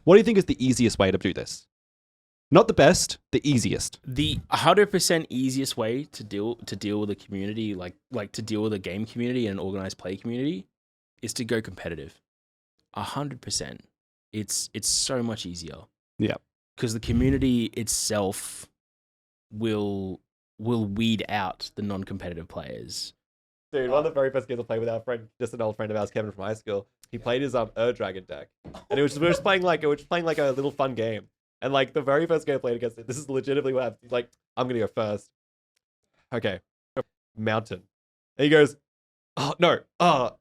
What do you think is the easiest way to do this? Not the best, the easiest. The 100% easiest way to deal with a community, like to deal with a game community and an organized play community, is to go competitive. 100%. It's so much easier. Yeah. Because the community itself will weed out the non-competitive players. Dude, one of the very first games I played with our friend, just an old friend of ours, Kevin from high school, he played his Dragon deck. And we were just playing like a little fun game. And like the very first game I played against it, this is legitimately what happened. He's like, I'm gonna go first. Okay. Mountain. And he goes, oh no, oh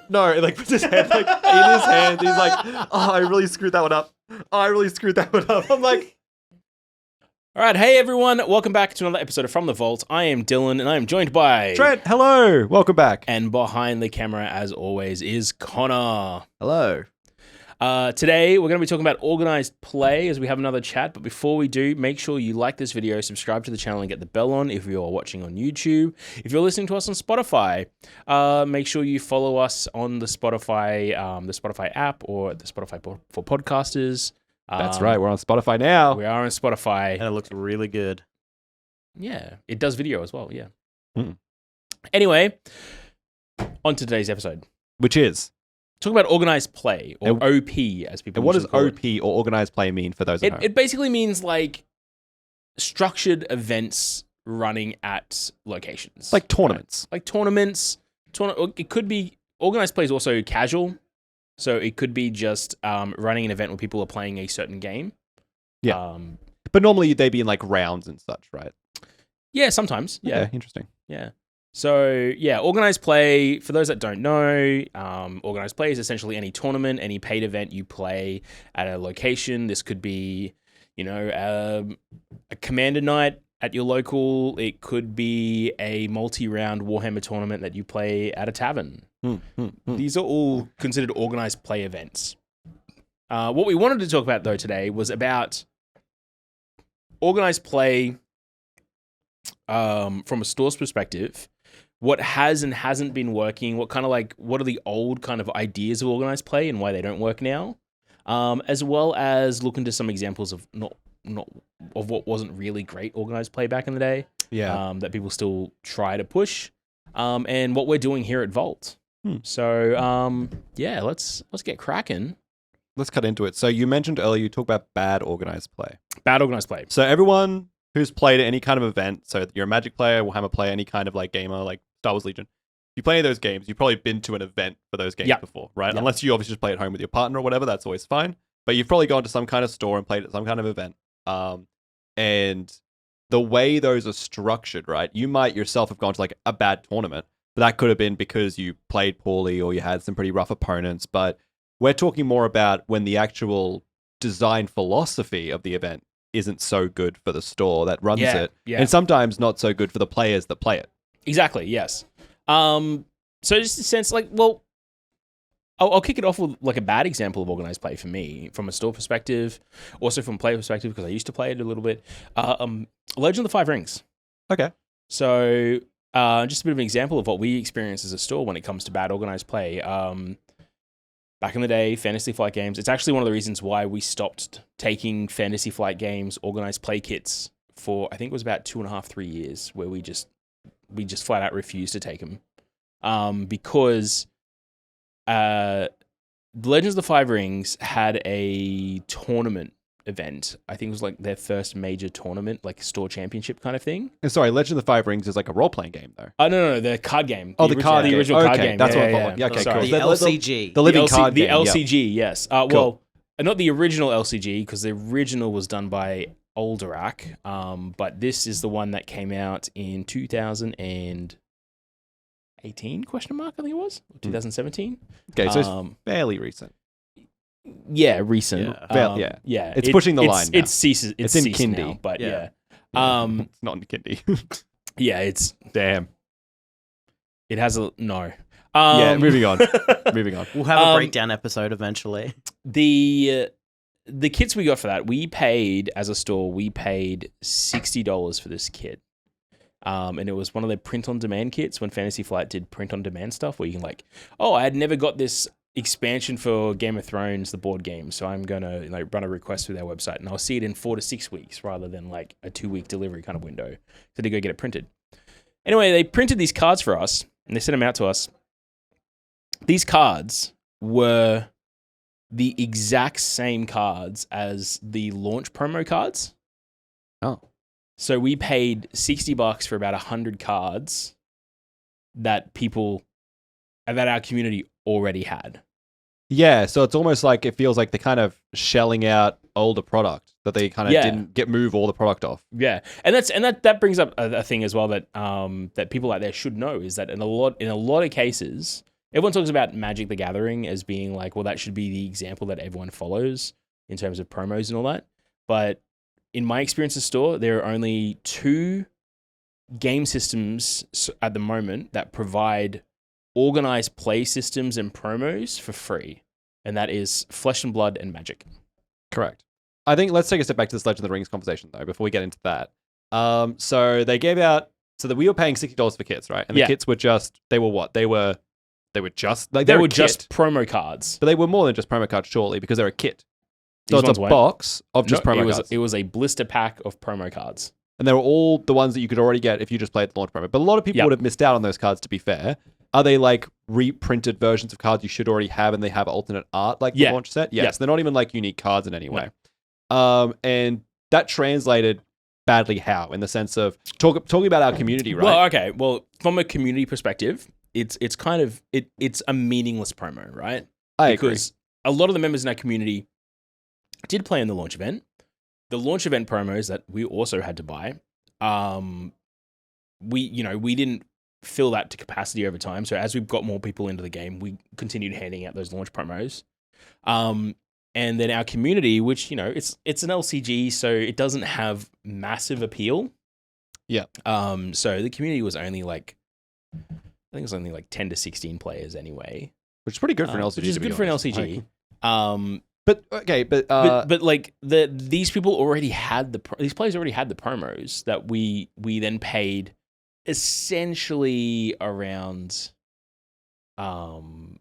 no, and like puts his hand like in his hand. He's like, oh, I really screwed that one up. I'm like, all right, hey everyone, welcome back to another episode of From the Vault. I am Dylan, and I am joined by Trent. Hello, welcome back. And behind the camera, as always, is Connor. Hello. Today, we're going to be talking about organized play as we have another chat. But before we do, make sure you like this video, subscribe to the channel, and get the bell on if you're watching on YouTube. If you're listening to us on Spotify, make sure you follow us on the Spotify app or the Spotify for podcasters. That's right, we're on Spotify now. We are on Spotify. And it looks really good. Yeah, it does video as well, yeah. Mm. Anyway, on to today's episode. Which is? Talking about organized play, or OP, as people. And what does OP or organized play mean for those at home? It basically means like structured events running at locations, like tournaments. Right? Like tournaments. It could be organized play is also casual, so it could be just running an event where people are playing a certain game. Yeah, but normally they'd be in like rounds and such, right? Yeah, sometimes. Yeah, okay, interesting. Yeah. So, yeah, organized play, for those that don't know, organized play is essentially any tournament, any paid event you play at a location. This could be, a commander night at your local. It could be a multi-round Warhammer tournament that you play at a tavern. These are all considered organized play events. What we wanted to talk about, though, today was about organized play from a store's perspective. What has and hasn't been working, what are the old kind of ideas of organized play and why they don't work now, as well as look into some examples of not of what wasn't really great organized play back in the day, that people still try to push, and what we're doing here at Vault. So, let's get cracking. Let's cut into it. So you mentioned earlier, you talked about bad organized play. Bad organized play. So everyone who's played any kind of event, so you're a Magic player, Warhammer player, any kind of like gamer, like Star Wars Legion, you play those games, you've probably been to an event for those games before, right? Yep. Unless you obviously just play at home with your partner or whatever, that's always fine. But you've probably gone to some kind of store and played at some kind of event. And the way those are structured, right? You might yourself have gone to like a bad tournament, but that could have been because you played poorly or you had some pretty rough opponents. But we're talking more about when the actual design philosophy of the event isn't so good for the store that runs it, and sometimes not so good for the players that play it. Exactly, yes. So just a sense like, well, I'll kick it off with like a bad example of organized play for me, from a store perspective, also from a player perspective, because I used to play it a little bit. Legend of the Five Rings. Okay. So just a bit of an example of what we experience as a store when it comes to bad organized play. Back in the day, Fantasy Flight games, it's actually one of the reasons why we stopped taking Fantasy Flight games, organized play kits, for, I think it was about 2.5, 3 years, where we just flat out refused to take them. Because Legends of the Five Rings had a tournament event. I think it was like their first major tournament, like store championship kind of thing. And sorry, Legend of the Five Rings is like a role-playing game, though. Oh, no, the card game. The original card game. game. That's what I'm yeah. Yeah, okay, Sorry. cool. The LCG. The living card game. The LCG, yes. Cool. Well, not the original LCG, because the original was done by Alderac, but this is the one that came out in 2018, question mark, I think it was? 2017? Okay, so it's fairly recent. Yeah, recent. Yeah. It's pushing the line now. It's in Kindy now, but yeah. It's not in Kindy. Yeah, it's... Damn. It has a... No. Moving on. We'll have a breakdown episode eventually. The kits we got for that, we paid, as a store, $60 for this kit. And it was one of the print-on-demand kits when Fantasy Flight did print-on-demand stuff, where you can like, oh, I had never got this expansion for Game of Thrones, the board game. So I'm gonna run a request through their website, and I'll see it in 4 to 6 weeks rather than like a 2-week delivery kind of window. So to go get it printed. Anyway, they printed these cards for us, and they sent them out to us. These cards were the exact same cards as the launch promo cards. Oh. So we paid $60 for about 100 cards that our community already had. Yeah, so it's almost like it feels like they're kind of shelling out older product that they kind of didn't move all the product off. Yeah, and that brings up a thing as well that that people out there should know is that in a lot of cases, everyone talks about Magic the Gathering as being like, well, that should be the example that everyone follows in terms of promos and all that. But in my experience at store, there are only 2 game systems at the moment that provide organized play systems and promos for free, and that is Flesh and Blood and Magic. Correct. I think let's take a step back to this Legend of the Rings conversation though before we get into that. So they gave out so that we were paying $60 for kits, right? And the kits were just they were just promo cards, but they were more than just promo cards, surely, because they're a kit. So it's a box of just promo cards. It was a blister pack of promo cards, and they were all the ones that you could already get if you just played the launch promo. But a lot of people would have missed out on those cards. To be fair. Are they like reprinted versions of cards you should already have and they have alternate art like the launch set? Yes. They're not even like unique cards in any way. No. And that translated badly how? In the sense of talking about our community, right? Well, okay. Well, from a community perspective, it's kind of it's a meaningless promo, right? Because a lot of the members in our community did play in the launch event. The launch event promos that we also had to buy, we didn't fill that to capacity over time. So as we've got more people into the game, we continued handing out those launch promos. And then our community, which, it's an LCG, so it doesn't have massive appeal. Yeah. So the community was only I think it was only 10 to 16 players anyway. Which is pretty good for an LCG. Which is good for an LCG. These people already had these players already had the promos that we then paid essentially around sorry,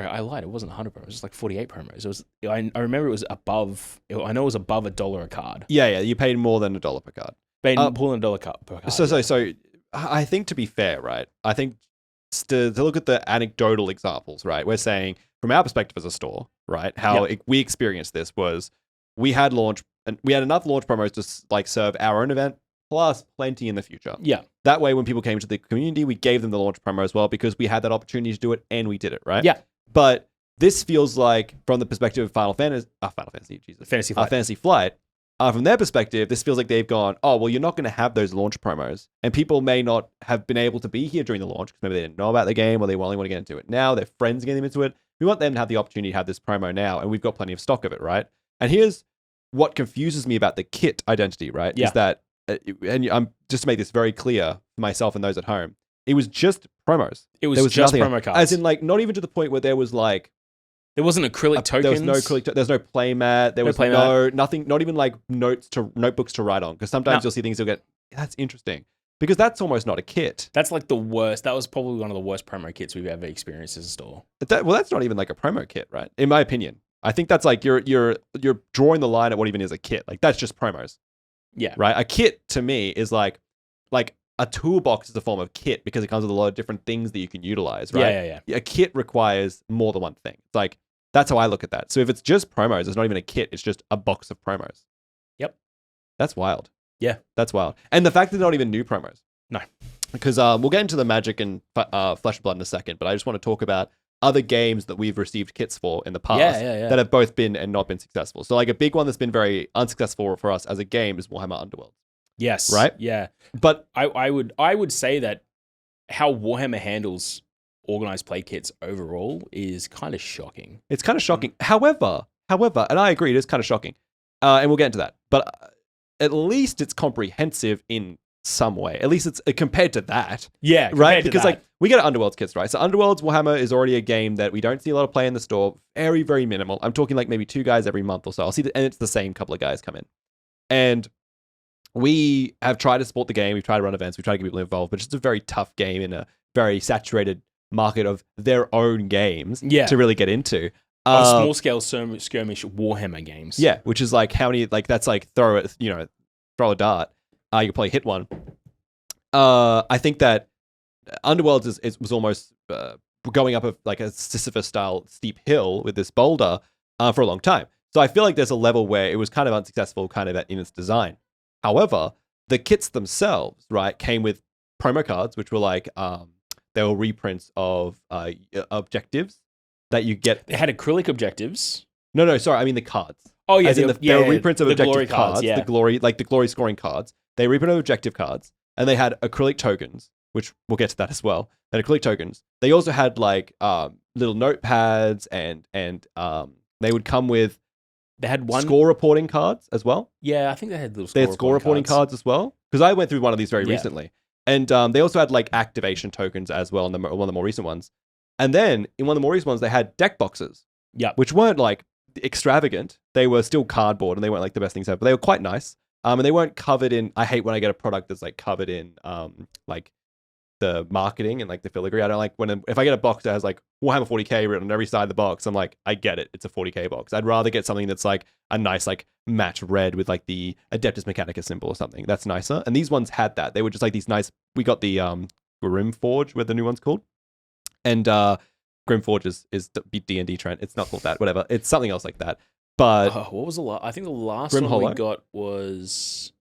I lied. It wasn't 100 promos. It was like 48 promos. It was I remember it was above $1 a card. Yeah, you paid more than $1 per card. Paid more than $1 per card. So I think, to be fair, right? I think to look at the anecdotal examples, right? We're saying from our perspective as a store, right? How we experienced this was we had enough launch promos to serve our own event plus plenty in the future. Yeah. That way, when people came to the community, we gave them the launch promo as well because we had that opportunity to do it and we did it, right? Yeah. But this feels like, from the perspective of Fantasy Flight, from their perspective, this feels like they've gone, oh, well, you're not going to have those launch promos. And people may not have been able to be here during the launch because maybe they didn't know about the game or they only want to get into it now. Their friends are getting into it. We want them to have the opportunity to have this promo now, and we've got plenty of stock of it, right? And here's what confuses me about the kit identity, right? Yeah. Is that, and I'm just to make this very clear for myself and those at home, it was just promos. There was just promo cards. As in, not even to the point where there was there wasn't acrylic tokens. There was no acrylic. There's no playmat. There was nothing. Not even notebooks to write on. Because sometimes you'll see things. You'll get, that's interesting, because that's almost not a kit. That's the worst. That was probably one of the worst promo kits we've ever experienced as a store. That's not even like a promo kit, right? In my opinion, I think that's you're drawing the line at what even is a kit. That's just promos. Yeah. Right. A kit to me is like a toolbox is a form of kit because it comes with a lot of different things that you can utilize, right? Yeah. A kit requires more than one thing. It's that's how I look at that. So if it's just promos, it's not even a kit. It's just a box of promos. Yep. That's wild. Yeah. That's wild. And the fact that they're not even new promos. No. Because we'll get into the Magic and Flesh and Blood in a second, but I just want to talk about other games that we've received kits for in the past that have both been and not been successful. So a big one that's been very unsuccessful for us as a game is Warhammer Underworld. Yes. Right? Yeah. But I would say that how Warhammer handles organized play kits overall is kind of shocking. It's kind of shocking. However, and I agree, it is kind of shocking. And we'll get into that. But at least it's comprehensive in some way. At least it's compared to that. Yeah. Right? Because we get Underworld's kits, right? So Underworld's Warhammer is already a game that we don't see a lot of play in the store. Very, very minimal. I'm talking maybe 2 guys every month or so. I'll see and it's the same couple of guys come in. And we have tried to support the game. We've tried to run events. We've tried to get people involved, but it's just a very tough game in a very saturated market of their own games Yeah. to really get into. Small scale skirmish Warhammer games. Yeah, which is like how many, like that's like throw a dart. You can probably hit one. I think that Underworlds was almost going up like a Sisyphus style steep hill with this boulder for a long time. So I feel like there's a level where it was kind of unsuccessful kind of in its design. However, the kits themselves, right, came with promo cards, which were like, they were reprints of objectives that you get. They had acrylic objectives. No, sorry, I mean the cards. Oh yeah, they were reprints of the objective glory cards, yeah. the glory scoring cards. They reprinted objective cards, and they had acrylic tokens, which we'll get to that as well. And acrylic tokens. They also had like little notepads, and they would come with. They had one score reporting cards as well. Yeah, I think they had little. They had score reporting cards as well, because I went through one of these very recently, and they also had like activation tokens as well in one of the more recent ones. And then in one of the more recent ones, they had deck boxes, which weren't like extravagant. They were still cardboard, and they weren't like the best things ever, but they were quite nice. And they weren't covered in. I hate when I get a product that's like covered in like the marketing and like the filigree. I don't like if I get a box that has like Warhammer 40k written on every side of the box. I'm like, I get it, it's a 40k box. I'd rather get something that's like a nice like matte red with like the Adeptus Mechanicus symbol or something. That's nicer. And these ones had that. They were just like these nice. We got the Grimforge, what the new one's called, and Grimforge is D&D Trent. It's not called that. Whatever. It's something else like that. But what was the last? I think the last Grim one Hollow? we got was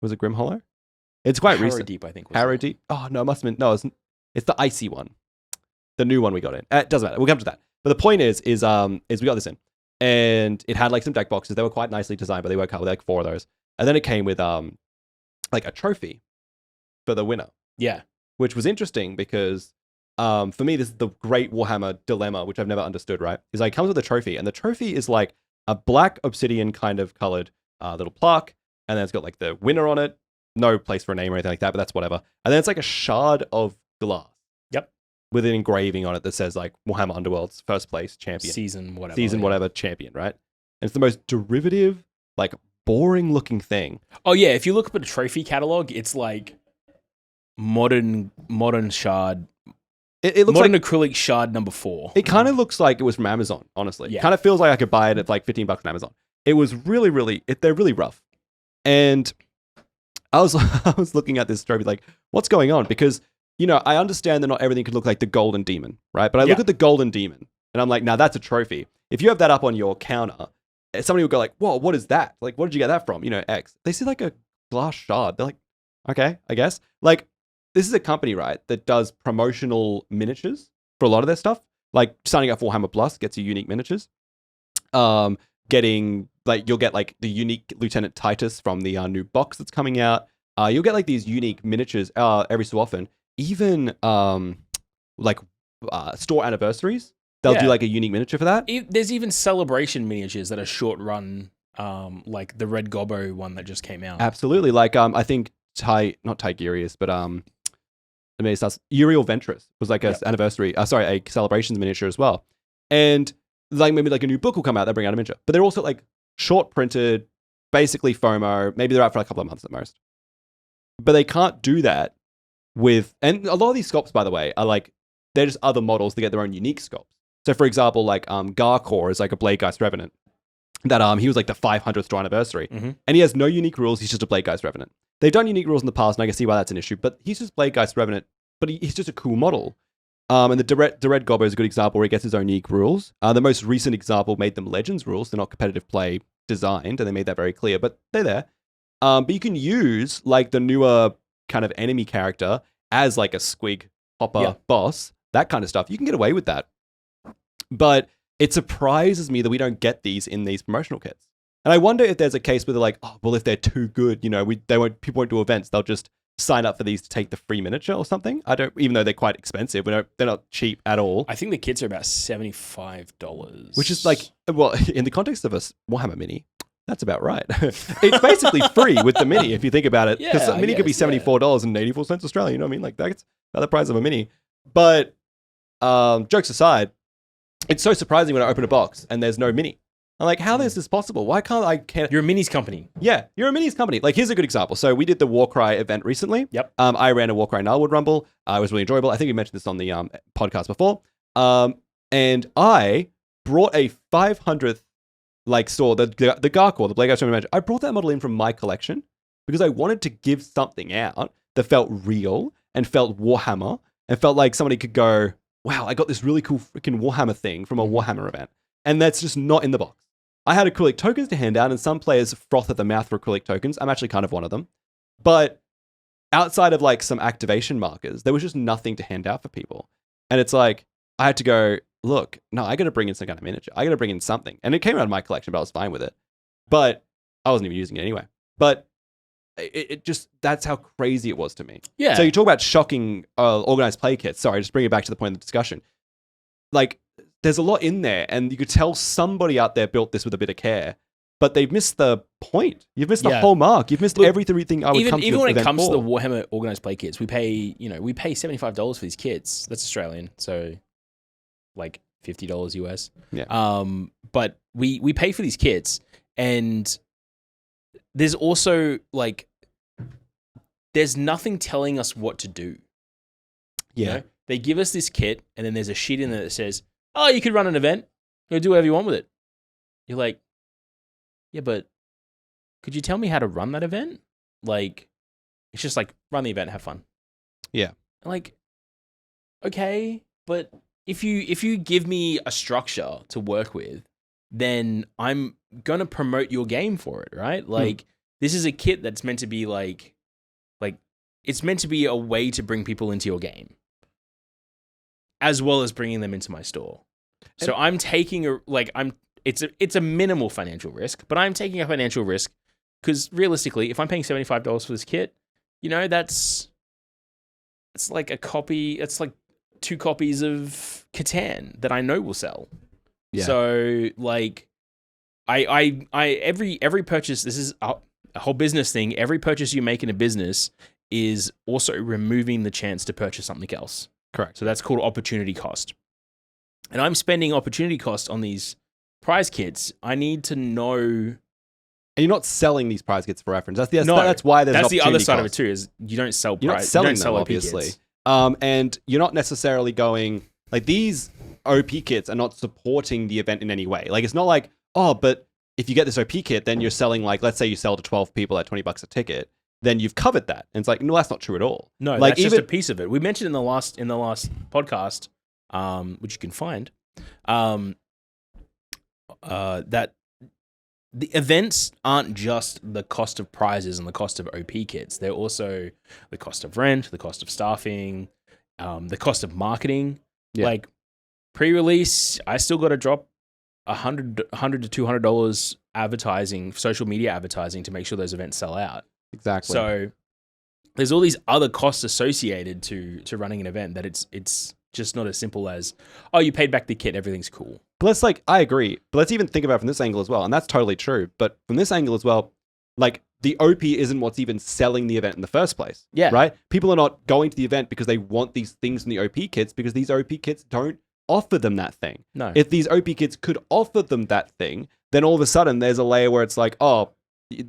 it Grim Hollow? It's quite recent. Deep, I think. Harrow Deep. Oh no, it must have been it's the icy one, the new one we got in. It doesn't matter. We'll come to that. But the point is we got this in, and it had like some deck boxes. They were quite nicely designed, but they were covered like 4 of those. And then it came with like a trophy for the winner. Yeah, which was interesting because for me this is the great Warhammer dilemma, which I've never understood. Right, is like it comes with a trophy, and the trophy is like a black obsidian kind of colored little plaque, and then it's got like the winner on it. No place for a name or anything like that, but that's whatever. And then it's like a shard of glass. Yep. With an engraving on it that says like Warhammer Underworld's first place champion. Season whatever champion, right? And it's the most derivative, like boring looking thing. Oh yeah, if you look up at a trophy catalog, it's like modern shard. It looks modern like acrylic shard number 4. It kind of looks like it was from Amazon, honestly. Yeah. It kind of feels like I could buy it at like $15 on Amazon. It was really, they're really rough. And I was looking at this trophy like, what's going on? Because, I understand that not everything could look like the Golden Demon, right? But I look at the Golden Demon, and I'm like, now that's a trophy. If you have that up on your counter, somebody will go like, whoa, what is that? Like, what did you get that from? X. They see like a glass shard. They're like, okay, I guess. Like, this is a company, right, that does promotional miniatures for a lot of their stuff. Like, signing up for Warhammer Plus gets you unique miniatures. Getting like you'll get like the unique Lieutenant Titus from the new box that's coming out. You'll get like these unique miniatures every so often. Even like store anniversaries, they'll do like a unique miniature for that. There's even celebration miniatures that are short run, like the Red Gobbo one that just came out. Absolutely, like I think not Tigerius, but Uriel Ventress was like a anniversary. A celebrations miniature as well. And like maybe like a new book will come out, they bring out a miniature, but they're also like short printed, basically FOMO. Maybe they're out for a couple of months at most, but they can't do that and a lot of these sculpts, by the way, are like they're just other models to get their own unique sculpts. So for example, like Garkor is like a Bladegeist Revenant that he was like the 500th store anniversary, and he has no unique rules. He's just a Bladegeist Revenant. They've done unique rules in the past, and I can see why that's an issue, but he's just Bladegeist Revenant, but he's just a cool model. And the Red Gobbo is a good example where he gets his own unique rules. The most recent example made them Legends rules. They're not competitive play designed, and they made that very clear, but they're there. But you can use like the newer kind of enemy character as like a squig hopper boss, that kind of stuff. You can get away with that. But it surprises me that we don't get these in these promotional kits. And I wonder if there's a case where they're like, oh, well, if they're too good, people won't do events. They'll just sign up for these to take the free miniature or something. Even though they're quite expensive, they're not cheap at all. I think the kits are about $75. Which is like, well, in the context of a Warhammer Mini, that's about right. It's basically free with the Mini, if you think about it. Because a Mini could be $74.84 Australian. You know what I mean? Like, that's about the price of a Mini. But jokes aside, it's so surprising when I open a box and there's no Mini. I'm like, how is this possible? Why can't I? You're a minis company. Yeah, you're a minis company. Like, here's a good example. So we did the Warcry event recently. Yep. I ran a Warcry Gnarlwood Rumble. It was really enjoyable. I think we mentioned this on the podcast before. And I brought a 500th store, the Garkor, the Blade Guys Tournament. I brought that model in from my collection because I wanted to give something out that felt real and felt Warhammer and felt like somebody could go, wow, I got this really cool freaking Warhammer thing from a Warhammer event. And that's just not in the box. I had acrylic tokens to hand out, and some players froth at the mouth for acrylic tokens. I'm actually kind of one of them. But outside of like some activation markers, there was just nothing to hand out for people. And it's like, I had to go, look, no, I got to bring in some kind of miniature. I got to bring in something. And it came out of my collection, but I was fine with it. But I wasn't even using it anyway. But it just, that's how crazy it was to me. Yeah. So you talk about shocking organized play kits. Sorry, just bring it back to the point of the discussion. Like, there's a lot in there, and you could tell somebody out there built this with a bit of care, but they've missed the point. You've missed the whole mark. You've missed everything I would come to. Even when it comes for. to the Warhammer organized play kits, we pay $75 for these kits. That's Australian, so like $50 US. Yeah. But we pay for these kits, and there's also like there's nothing telling us what to do. Yeah. You know? They give us this kit, and then there's a sheet in there that says, oh, you could run an event. Go do whatever you want with it. You're like, yeah, but could you tell me how to run that event? Like, it's just like, run the event, have fun. Yeah. Like, okay, but if you give me a structure to work with, then I'm going to promote your game for it, right? Like, this is a kit that's meant to be like, it's meant to be a way to bring people into your game, as well as bringing them into my store. So I'm taking it's a minimal financial risk, but I'm taking a financial risk because realistically, if I'm paying $75 for this kit, it's like a copy. It's like 2 copies of Catan that I know will sell. Yeah. So like, I every purchase. This is a whole business thing. Every purchase you make in a business is also removing the chance to purchase something else. Correct. So that's called opportunity cost. And I'm spending opportunity cost on these prize kits. I need to know. And you're not selling these prize kits for reference. That's why there's that's the other side cost. of it too. Is you don't sell prize. You're not selling them, OP obviously. Kits. And you're not necessarily going like these OP kits are not supporting the event in any way. Like, it's not like, oh, but if you get this OP kit, then you're selling, like, let's say you sell to 12 people at $20 a ticket, then you've covered that. And it's like, no, that's not true at all. No, like, that's just a piece of it. We mentioned in the last podcast, which you can find, that the events aren't just the cost of prizes and the cost of OP kits. They're also the cost of rent, the cost of staffing, the cost of marketing. Yeah. Like, pre-release, I still got to drop $100 to $200 advertising, social media advertising, to make sure those events sell out. Exactly. So there's all these other costs associated to running an event that it's just not as simple as, oh, you paid back the kit, everything's cool. But let's, like, I agree. But let's even think about it from this angle as well. And that's totally true. But from this angle as well, like, the OP isn't what's even selling the event in the first place. Yeah. Right? People are not going to the event because they want these things in the OP kits, because these OP kits don't offer them that thing. No. If these OP kits could offer them that thing, then all of a sudden there's a layer where it's like, oh,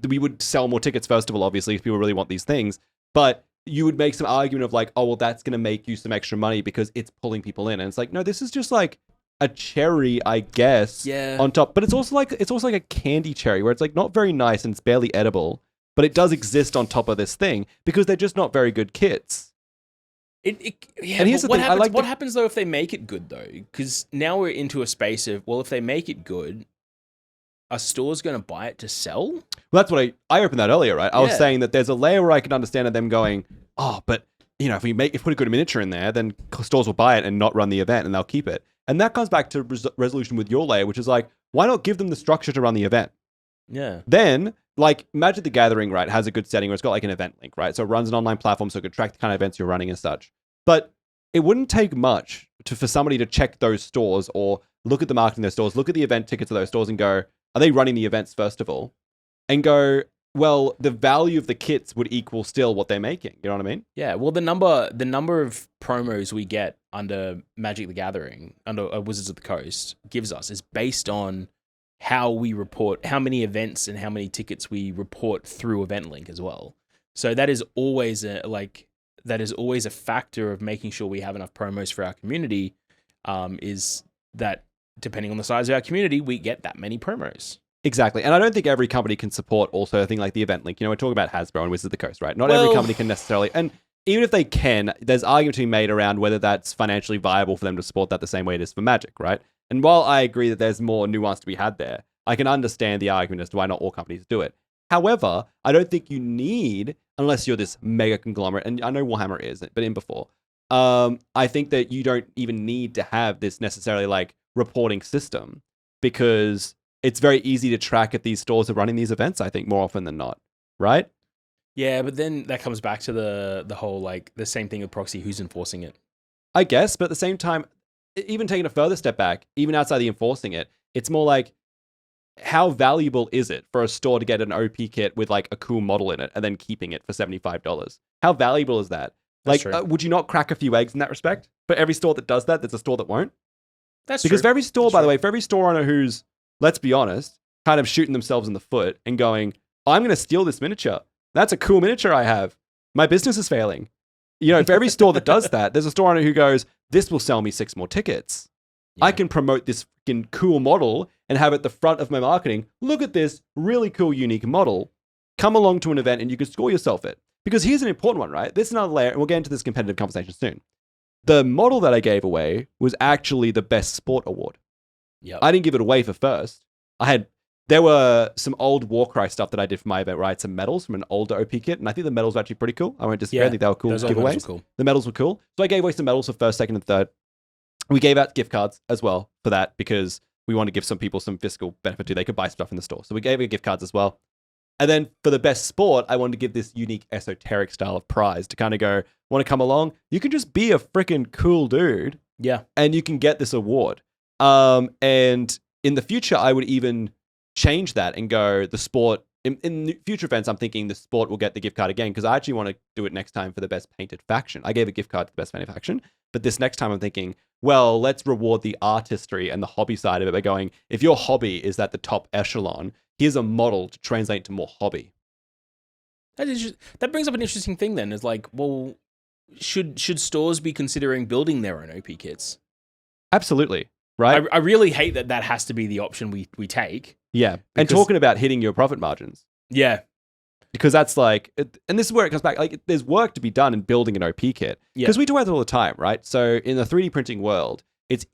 we would sell more tickets, first of all, obviously, if people really want these things. But you would make some argument of like, oh, well, that's going to make you some extra money because it's pulling people in. And it's like, no, this is just like a cherry, I guess, on top. But it's also like a candy cherry where it's like not very nice and it's barely edible, but it does exist on top of this thing because they're just not very good kits. And here's the thing. What happens though if they make it good though? Because now we're into a space of, well, if they make it good, are stores going to buy it to sell? Well, that's what I opened that earlier, right? I was saying that there's a layer where I can understand them going, oh, but if we put a good miniature in there, then stores will buy it and not run the event, and they'll keep it. And that comes back to resolution with your layer, which is like, why not give them the structure to run the event? Yeah. Then, like, Magic the Gathering, right, has a good setting where it's got like an event link, right? So it runs an online platform, so it could track the kind of events you're running and such. But it wouldn't take much for somebody to check those stores or look at the marketing of those stores, look at the event tickets of those stores and go, are they running the events first of all? And go, well, the value of the kits would equal still what they're making. You know what I mean? Yeah. Well, the number of promos we get under Magic the Gathering, under Wizards of the Coast, gives us is based on how we report, how many events and how many tickets we report through Event Link as well. So that is always a factor of making sure we have enough promos for our community. Is that depending on the size of our community, we get that many promos. Exactly. And I don't think every company can support also a thing like the Event Link. We're talking about Hasbro and Wizards of the Coast, right? Not every company can necessarily. And even if they can, there's argument to be made around whether that's financially viable for them to support that the same way it is for Magic, right? And while I agree that there's more nuance to be had there, I can understand the argument as to why not all companies do it. However, I don't think you need, unless you're this mega conglomerate, and I know Warhammer is, but in before, I think that you don't even need to have this necessarily like reporting system, because it's very easy to track if these stores are running these events, I think, more often than not, right? Yeah, but then that comes back to the whole, like, the same thing with proxy, who's enforcing it? I guess, but at the same time, even taking a further step back, even outside the enforcing it, it's more like, how valuable is it for a store to get an OP kit with like a cool model in it and then keeping it for $75? How valuable is that? Like, would you not crack a few eggs in that respect? For every store that does that, there's a store that won't. That's because true. for every store, by the way, for every store owner who's, let's be honest, kind of shooting themselves in the foot and going, I'm going to steal this miniature. That's a cool miniature I have. My business is failing. For every store that does that, there's a store owner who goes, this will sell me 6 more tickets. Yeah. I can promote this freaking cool model and have it at the front of my marketing. Look at this really cool, unique model. Come along to an event and you can score yourself it. Because here's an important one, right? This is another layer, and we'll get into this competitive conversation soon. The model that I gave away was actually the best sport award. Yep. I didn't give it away for first. There were some old Warcry stuff that I did for my event, where I had some medals from an older OP kit, and I think the medals were actually pretty cool. I won't disagree. I think they were cool giveaways. Cool. The medals were cool. So I gave away some medals for first, second, and third. We gave out gift cards as well for that, because we want to give some people some fiscal benefit too. They could buy stuff in the store. So we gave gift cards as well. And then for the best sport, I wanted to give this unique esoteric style of prize to kind of go, want to come along? You can just be a freaking cool dude. Yeah. And you can get this award. And in the future, I would even change that and go, the sport, in future events, I'm thinking the sport will get the gift card again, because I actually want to do it next time for the best painted faction. I gave a gift card to the best painted faction, but this next time I'm thinking, well, let's reward the artistry and the hobby side of it by going, if your hobby is at the top echelon, here's a model to translate to more hobby. That brings up an interesting thing then, is like, well, should stores be considering building their own OP kits? Absolutely. Right? I really hate that has to be the option we take. Yeah. And talking about hitting your profit margins. Yeah. Because that's like, and this is where it comes back, like, there's work to be done in building an OP kit. Because we do it all the time, right? So in the 3D printing world, it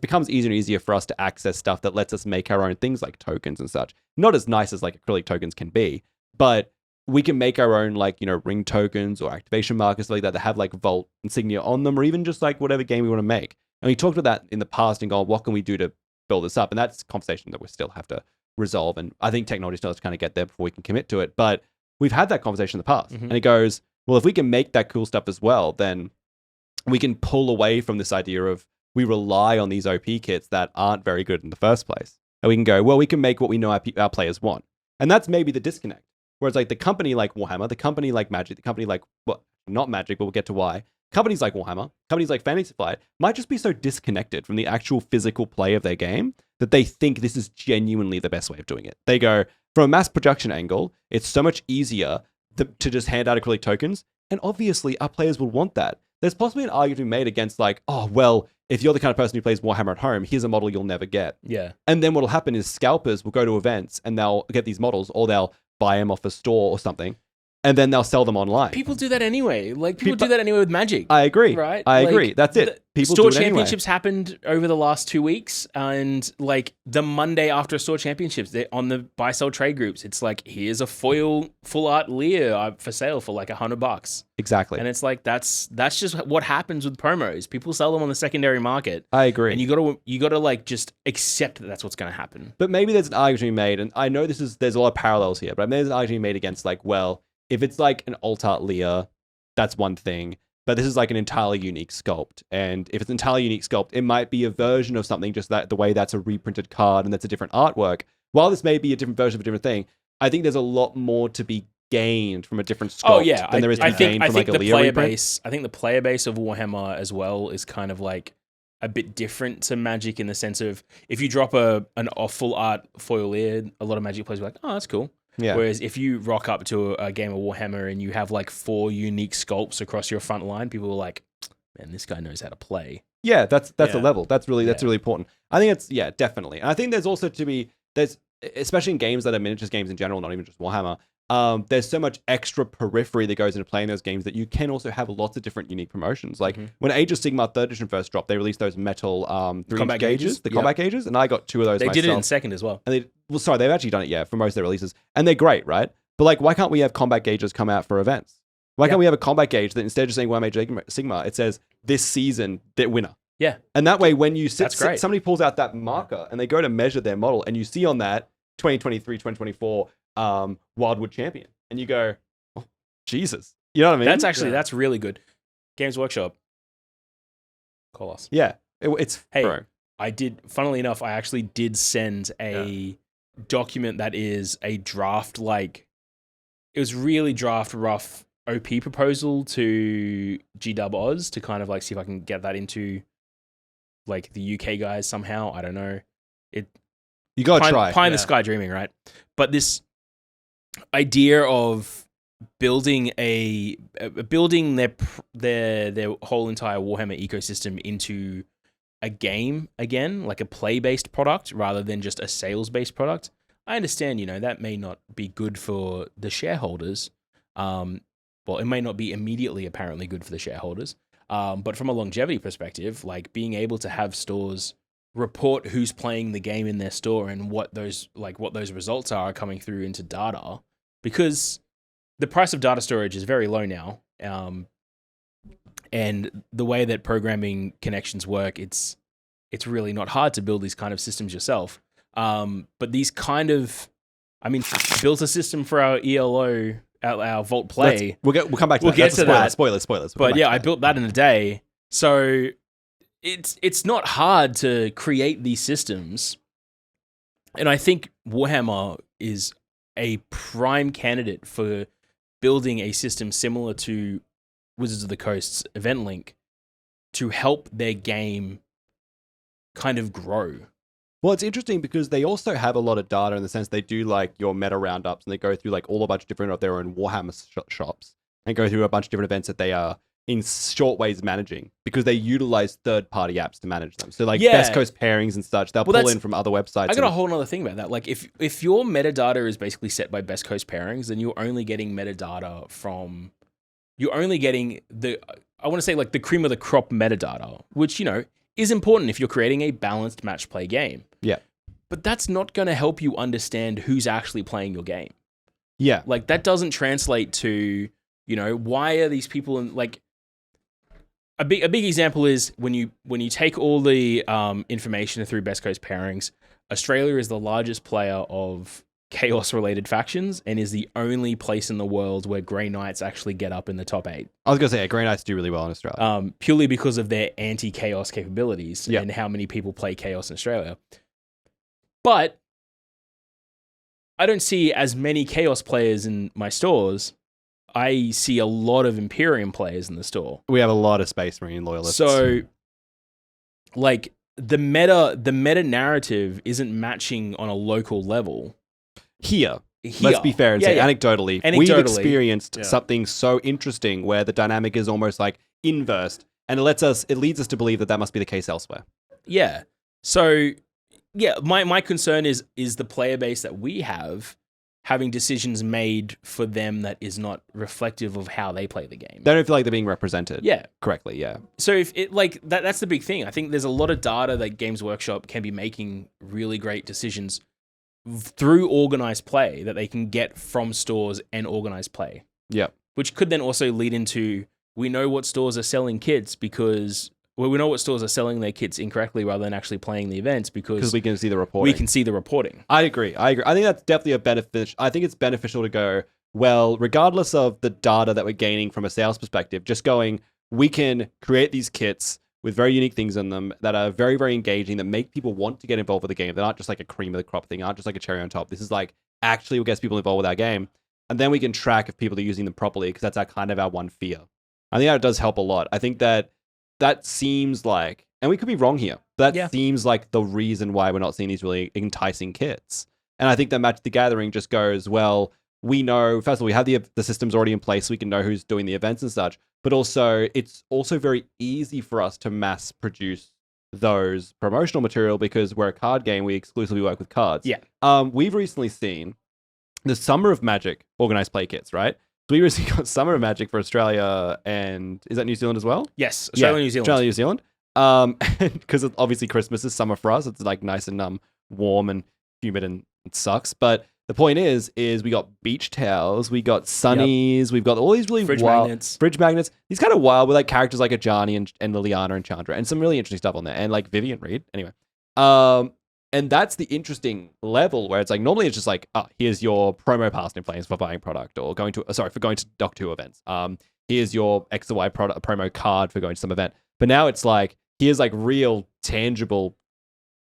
becomes easier and easier for us to access stuff that lets us make our own things like tokens and such. Not as nice as like acrylic tokens can be, but we can make our own, like, ring tokens or activation markers like that have like Vault insignia on them, or even just like whatever game we want to make. And we talked about that in the past and gone, what can we do to build this up? And that's a conversation that we still have to resolve. And I think technology still has to kind of get there before we can commit to it. But we've had that conversation in the past. Mm-hmm. And it goes, well, if we can make that cool stuff as well, then we can pull away from this idea of we rely on these OP kits that aren't very good in the first place. And we can go, well, we can make what we know our players want. And that's maybe the disconnect. Whereas like the company like Warhammer, the company like Magic, the company like, well, not Magic, but we'll get to why. Companies like Warhammer, companies like Fantasy Flight might just be so disconnected from the actual physical play of their game that they think this is genuinely the best way of doing it. They go, from a mass production angle, it's so much easier to just hand out acrylic tokens. And obviously, our players will want that. There's possibly an argument to be made against like, oh, well, if you're the kind of person who plays Warhammer at home, here's a model you'll never get. Yeah. And then what'll happen is scalpers will go to events and they'll get these models, or they'll buy them off a store or something. And then they'll sell them online. People do that anyway. Like, people do that anyway with Magic. I agree. Right? I agree. That's it. People store do it championships happened over the last 2 weeks. And, like, the Monday after store championships, on the buy-sell trade groups, it's like, here's a foil full art Lear for sale for like $100. Exactly. And it's like, that's just what happens with promos. People sell them on the secondary market. I agree. And you gotta like, just accept that that's what's going to happen. But maybe there's an argument to be made, and I know there's a lot of parallels here, but maybe there's an argument to be made against, like, well, if it's like an alt art Lear, that's one thing. But this is like an entirely unique sculpt. And if it's an entirely unique sculpt, it might be a version of something, just that the way that's a reprinted card and that's a different artwork. While this may be a different version of a different thing, I think there's a lot more to be gained from a different sculpt than there is to be gained from like a Lear reprint. I think the player base of Warhammer as well is kind of like a bit different to Magic in the sense of if you drop a full art foil in, a lot of Magic players are like, oh, that's cool. Yeah. Whereas if you rock up to a game of Warhammer and you have like 4 unique sculpts across your front line, people are like, man, this guy knows how to play. Yeah, that's Yeah. a level. That's really important. I think it's definitely. And I think there's also there's especially in games that are miniatures games in general, not even just Warhammer. There's so much extra periphery that goes into playing those games that you can also have lots of different unique promotions. Like when Age of Sigmar 3rd edition first dropped, they released those metal 3-inch gauges, the combat gauges, and I got 2 of those They myself. did it in second as well. And they've actually done it, for most of their releases. And they're great, right? But like, why can't we have combat gauges come out for events? Why can't we have a combat gauge that instead of just saying Warhammer Age of Sigmar, it says this season, the winner? Yeah. And that way, when you That's great. somebody pulls out that marker and they go to measure their model, and you see on that 2023, 2024 Wildwood champion, and you go, oh, Jesus. You know what I mean? That's really good. Games Workshop. Call us. Yeah. It's bro. Funnily enough, I actually did send a document that is a draft, like, it was really draft rough OP proposal to GW Oz to kind of like see if I can get that into like the UK guys somehow. I don't know. You gotta try. Pie in the sky dreaming, right? But this idea of building their whole entire Warhammer ecosystem into a game again, like a play-based product rather than just a sales-based product. I understand, that may not be good for the shareholders. Well, it may not be immediately apparently good for the shareholders. But from a longevity perspective, like being able to have stores report who's playing the game in their store and what those results are coming through into data, because the price of data storage is very low now. And the way that programming connections work, it's really not hard to build these kind of systems yourself. But these built a system for our ELO, our Vault Play. We'll come back to that. Get to that. Spoilers. But yeah, I built that in a day. So it's not hard to create these systems. And I think Warhammer is a prime candidate for building a system similar to Wizards of the Coast's Event Link to help their game kind of grow. Well, it's interesting because they also have a lot of data in the sense they do like your meta roundups, and they go through like all a bunch of different of their own Warhammer shops and go through a bunch of different events that they are in short ways managing because they utilize third-party apps to manage them. So like Best Coast pairings and such, they'll pull in from other websites. I got a whole other thing about that. Like if your metadata is basically set by Best Coast pairings, then you're only getting metadata from, you're only getting I want to say like the cream of the crop metadata, which, is important if you're creating a balanced match play game. Yeah. But that's not going to help you understand who's actually playing your game. Yeah. Like that doesn't translate to, why are these people in like a big example is when you take all the information through Best Coast pairings, Australia is the largest player of Chaos related factions and is the only place in the world where Grey Knights actually get up in the top 8. I was going to say, Grey Knights do really well in Australia. Purely because of their anti-chaos capabilities Yep. and how many people play chaos in Australia. But I don't see as many chaos players in my stores. I see a lot of Imperium players in the store. We have a lot of Space Marine loyalists. So like the meta narrative isn't matching on a local level. Here, let's be fair and say anecdotally, we've experienced something so interesting where the dynamic is almost like inversed, and it leads us to believe that must be the case elsewhere. Yeah. So yeah, my concern is the player base that we have having decisions made for them that is not reflective of how they play the game. They don't feel like they're being represented correctly, yeah. So if it like that's the big thing. I think there's a lot of data that Games Workshop can be making really great decisions through organized play that they can get from stores and organized play. Yeah. Which could then also lead into, we know what stores are selling kits because we know what stores are selling their kits incorrectly rather than actually playing the events because we can see the reporting. We can see the reporting. I agree. I think that's definitely a benefit. I think it's beneficial to go, well, regardless of the data that we're gaining from a sales perspective, just going, we can create these kits with very unique things in them that are very, very engaging, that make people want to get involved with the game. They're not just like a cream of the crop thing, aren't just like a cherry on top. This is like actually what gets people involved with our game. And then we can track if people are using them properly, because that's kind of our one fear. I think that does help a lot. I think that that seems like, and we could be wrong here, but that Yeah. seems like the reason why we're not seeing these really enticing kits. And I think that Magic the Gathering just goes, well, we know, first of all, we have the systems already in place, so we can know who's doing the events and such, but also it's also very easy for us to mass produce those promotional material because we're a card game, we exclusively work with cards. Yeah. We've recently seen the Summer of Magic organized play kits, right? So we recently got Summer of Magic for Australia and is that New Zealand as well? Yes, Australia and New Zealand. Australia, New Zealand. Because obviously Christmas is summer for us. It's like nice and warm and humid and it sucks. But the point is we got beach towels, we got sunnies, we've got all these really Fridge wild magnets. fridge magnets. These kind of wild with like characters like Ajani and Liliana and Chandra and some really interesting stuff on there. And like Vivian Reed. Anyway. And that's the interesting level where it's like normally it's just like, oh, here's your promo pass in Flames for buying product or for going to Doc 2 events. Here's your X or Y product promo card for going to some event. But now it's like, here's like real tangible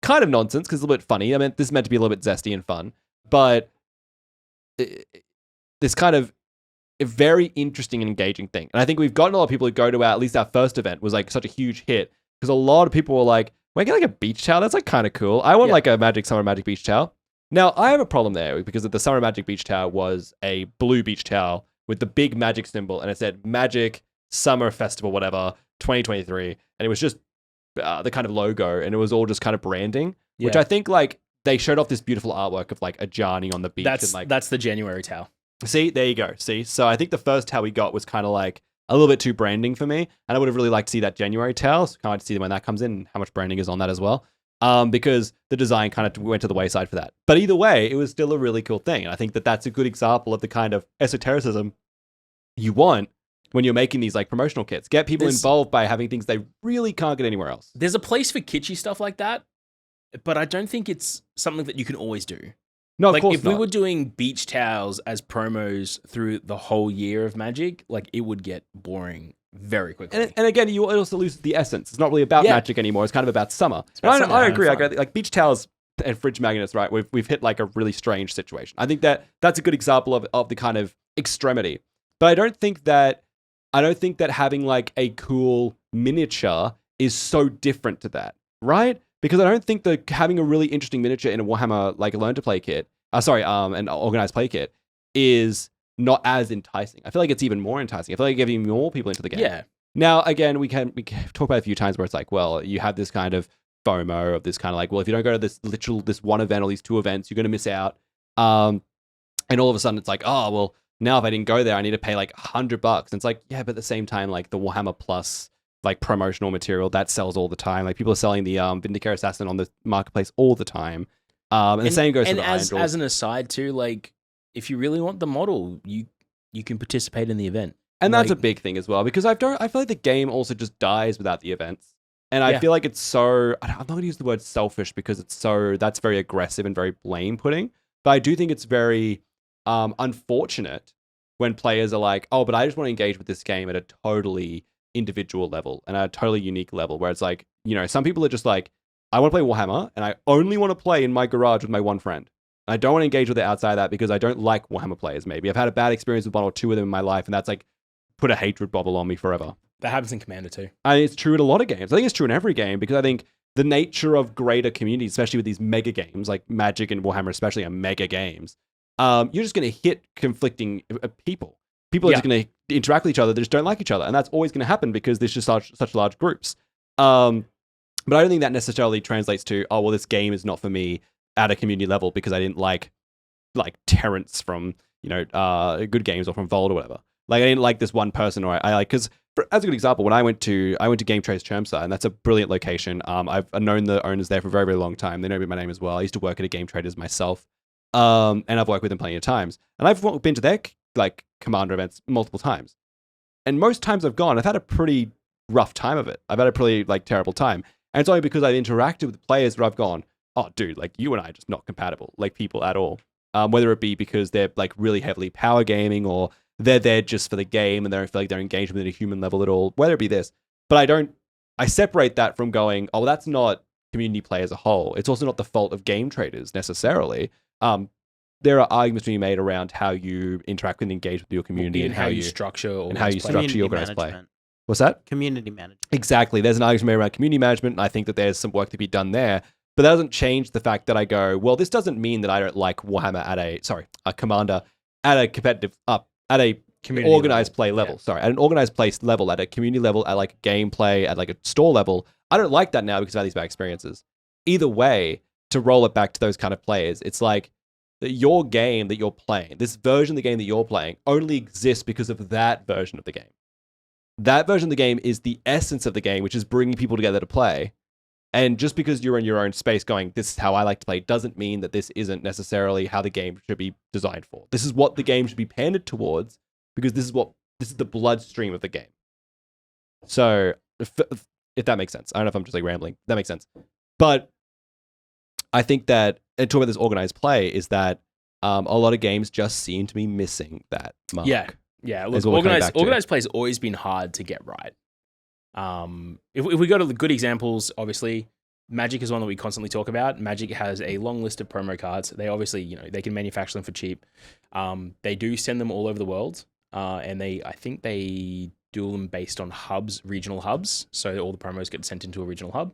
kind of nonsense because it's a little bit funny. I mean, this is meant to be a little bit zesty and fun, but this kind of a very interesting and engaging thing. And I think we've gotten a lot of people who go to at least our first event was like such a huge hit because a lot of people were like, "Wait, get like a beach towel? That's like kind of cool. I want like a Summer Magic beach towel." Now I have a problem there because the Summer Magic beach towel was a blue beach towel with the big Magic symbol and it said Magic Summer Festival, whatever, 2023, and it was just the kind of logo, and it was all just kind of branding, which I think like they showed off this beautiful artwork of like a Ajani on the beach. That's the January towel. See, there you go. See, so I think the first towel we got was kind of like a little bit too branding for me, and I would have really liked to see that January towel. So can't wait to see when that comes in and how much branding is on that as well. Because the design kind of went to the wayside for that. But either way, it was still a really cool thing, and I think that that's a good example of the kind of esotericism you want when you're making these like promotional kits. Get people involved by having things they really can't get anywhere else. There's a place for kitschy stuff like that, but I don't think it's something that you can always do. No, like of course if not. we were doing beach towels as promos through the whole year of Magic, like it would get boring very quickly. And again, you also lose the essence. It's not really about Magic anymore. It's kind of about summer. I agree. Like beach towels and fridge magnets, right? We've hit like a really strange situation. I think that's a good example of the kind of extremity. But I don't think that having like a cool miniature is so different to that, right? Because I don't think that having a really interesting miniature in a Warhammer like a Learn to Play kit, an organized play kit is not as enticing. I feel like it's even more enticing. I feel like getting more people into the game. Yeah. Now, again, we can talk about it a few times where it's like, well, you have this kind of FOMO of this kind of like, well, if you don't go to this one event or these two events, you're going to miss out. And all of a sudden it's like, oh, well, now if I didn't go there, I need to pay like $100. And it's like, yeah, but at the same time, like the Warhammer Plus like promotional material that sells all the time. Like people are selling the Vindicare Assassin on the marketplace all the time. And the same goes for the Iron Jaws. As an aside too, like if you really want the model, you can participate in the event. And that's a big thing as well, because I feel like the game also just dies without the events. And I feel like it's so, I'm not going to use the word selfish because that's very aggressive and very blame putting. But I do think it's very unfortunate when players are like, oh, but I just want to engage with this game at a totally individual level and a totally unique level, where it's like, you know, some people are just like, I want to play Warhammer and I only want to play in my garage with my one friend. I don't want to engage with it outside of that because I don't like Warhammer players, maybe. I've had a bad experience with one or two of them in my life, and that's like put a hatred bubble on me forever. That happens in Commander too. And it's true in a lot of games. I think it's true in every game, because I think the nature of greater communities, especially with these mega games, like Magic and Warhammer especially are mega games, you're just going to hit conflicting people. People are just going to interact with each other. They just don't like each other. And that's always going to happen because there's just such large groups. But I don't think that necessarily translates to, oh, well, this game is not for me at a community level because I didn't like Terrence from, Good Games or from Vold or whatever. Like, I didn't like this one person, or I like, because as a good example, when I went to Game Trace Chermside, and that's a brilliant location. I've known the owners there for a very, very long time. They know me by name as well. I used to work at a Game Traders myself. And I've worked with them plenty of times. And I've been to their Commander events multiple times. And most times I've gone, I've had a pretty rough time of it. I've had a pretty terrible time. And it's only because I've interacted with players where I've gone, oh, dude, you and I are just not compatible, people at all. Whether it be because they're really heavily power gaming, or they're there just for the game and they don't feel like they're engaged with it at a human level at all, whether it be this. But I separate that from going, oh, well, that's not community play as a whole. It's also not the fault of game traders necessarily. There are arguments to be made around how you interact and engage with your community, and how you structure organized play. What's that? Community management. Exactly. There's an argument around community management, and I think that there's some work to be done there. But that doesn't change the fact that I go, well, this doesn't mean that I don't like Warhammer a Commander at a competitive at a Community organized level. play level. Yeah. Sorry, at an organized play level, at a community level, at like gameplay, at like a store level. I don't like that now because I've had these bad experiences. Either way, to roll it back to those kind of players, it's like your game that you're playing, this version of the game that you're playing, only exists because of that version of the game. That version of the game is the essence of the game, which is bringing people together to play. And just because you're in your own space going, this is how I like to play, doesn't mean that this isn't necessarily how the game should be designed for. This is what the game should be pandered towards, because this is the bloodstream of the game. So, if that makes sense. I don't know if I'm just like rambling. That makes sense. But I think that, and talking about this organized play, is that a lot of games just seem to be missing that mark. Yeah. Is Look, what we're coming back to. organized play has always been hard to get right. If we go to the good examples, obviously, Magic is one that we constantly talk about. Magic has a long list of promo cards. They obviously, they can manufacture them for cheap. They do send them all over the world, and I think they do them based on hubs, regional hubs. So all the promos get sent into a regional hub.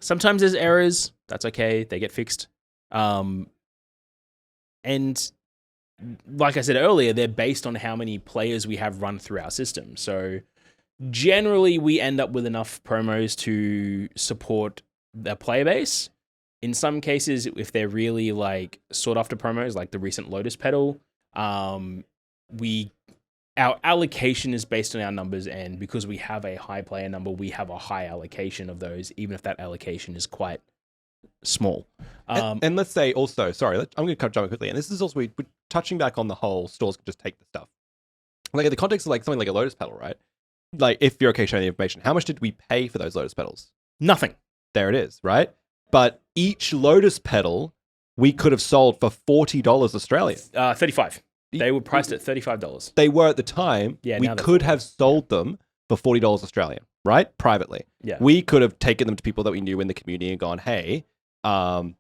Sometimes there's errors. That's okay. They get fixed. And like I said earlier, they're based on how many players we have run through our system. So generally, we end up with enough promos to support the player base. In some cases, if they're really like sought after promos, like the recent Lotus Petal, our allocation is based on our numbers, and because we have a high player number, we have a high allocation of those, even if that allocation is quite small. And let's say also, sorry, I'm going to jump in quickly, and this is also, we're touching back on the whole stores can just take the stuff. Like in the context of like something like a Lotus Petal, right? Like if you're okay showing the information, how much did we pay for those Lotus Petals? Nothing. There it is, right? But each Lotus Petal we could have sold for $40 Australian. 35. They were priced at $35. They were at the time. Yeah, we now they're could 40. have sold them for $40 Australian, right? Privately. Yeah. We could have taken them to people that we knew in the community and gone, hey,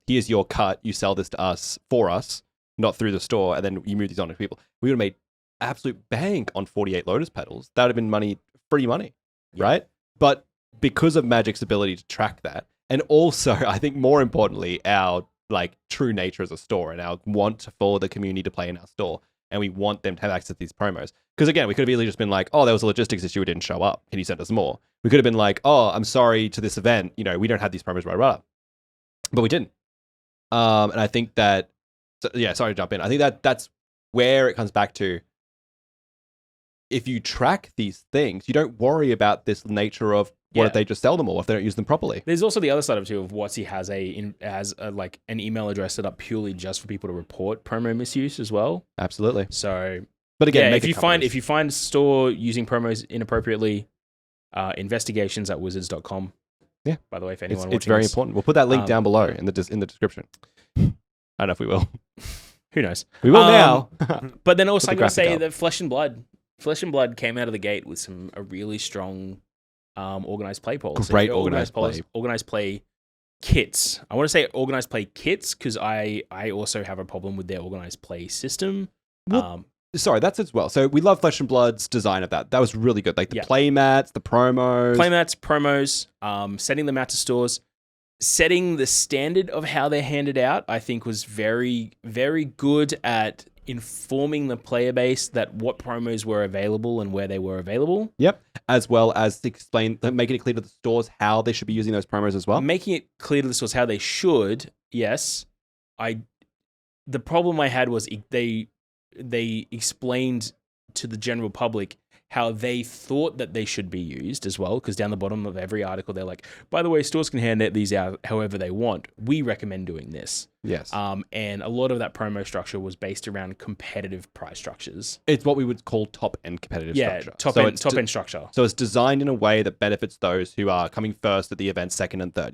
here's your cut. You sell this to us for us, not through the store, and then you move these on to people. We would have made absolute bank on 48 Lotus Petals. That would have been free money, right? But because of Magic's ability to track that, and also, I think more importantly, our like true nature as a store and our want for the community to play in our store, and we want them to have access to these promos. Because again, we could have easily just been like, oh, there was a logistics issue, it didn't show up. Can you send us more? We could have been like, oh, I'm sorry to this event, we don't have these promos right up. But we didn't. And I think that, sorry to jump in. I think that's where it comes back to. If you track these things, you don't worry about this nature of what if they just sell them or if they don't use them properly. There's also the other side of it too of WotC has like an email address set up purely just for people to report promo misuse as well. Absolutely. So, but again, if you find a store using promos inappropriately, investigations at wizards.com. Yeah. By the way, if anyone watching it's very this, important. We'll put that link down below in the description. I don't know if we will. Who knows? We will now. But then also, Put I'm the going to say graphic that Flesh and Blood came out of the gate with a really strong organized play policy. Great organized play. Organized play kits. I want to say organized play kits because I also have a problem with their organized play system. Well, sorry, that's as well. So we love Flesh and Blood's design of that. That was really good. Like the play mats, the promos. Sending them out to stores. Setting the standard of how they're handed out, I think, was very, very good at informing the player base that what promos were available and where they were available. Yep. As well as making it clear to the stores how they should be using those promos as well. Making it clear to the stores how they should, yes. The problem I had was they explained to the general public how they thought that they should be used as well, because down the bottom of every article, they're like, by the way, stores can hand these out however they want. We recommend doing this. Yes. And a lot of that promo structure was based around competitive price structures. It's what we would call top-end competitive structure. Top-end structure. So it's designed in a way that benefits those who are coming first at the event, second and third.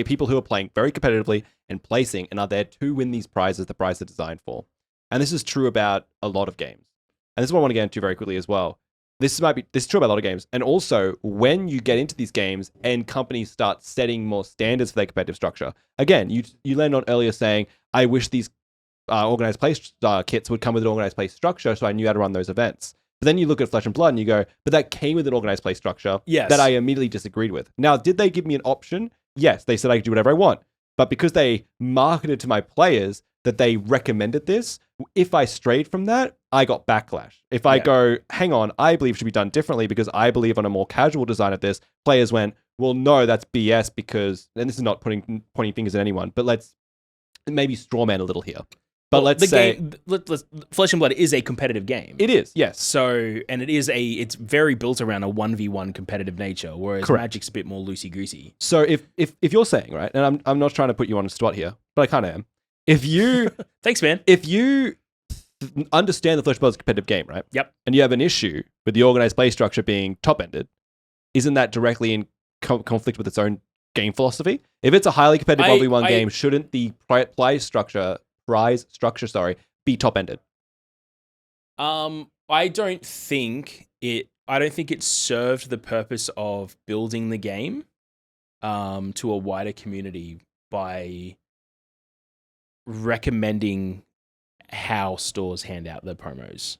People who are playing very competitively and placing and are there to win these prizes the prize are designed for. And this is true about a lot of games. And this is what I want to get into very quickly as well. This is true about a lot of games. And also, when you get into these games and companies start setting more standards for their competitive structure, again, you landed on earlier saying, I wish these organized play kits would come with an organized play structure so I knew how to run those events. But then you look at Flesh and Blood and you go, but that came with an organized play structure Yes. that I immediately disagreed with. Now, did they give me an option? Yes, they said I could do whatever I want. But because they marketed to my players that they recommended this, if I strayed from that, I got backlash. If I go, hang on, I believe it should be done differently because I believe on a more casual design of this, players went, well, no, that's BS because, and this is not pointing fingers at anyone, but let's maybe strawman a little here. But let's say Flesh and Blood is a competitive game. It is, yes. So, and it's very built around a 1v1 competitive nature, whereas Magic's a bit more loosey-goosey. So if you're saying, right, and I'm not trying to put you on a spot here, but I kind of am. If you... Thanks, man. If you understand the Flesh and Blood's competitive game, right? Yep. And you have an issue with the organized play structure being top-ended, isn't that directly in conflict with its own game philosophy? If it's a highly competitive 1v1 game, shouldn't the prize structure, be top-ended? I don't think it served the purpose of building the game to a wider community by recommending how stores hand out their promos.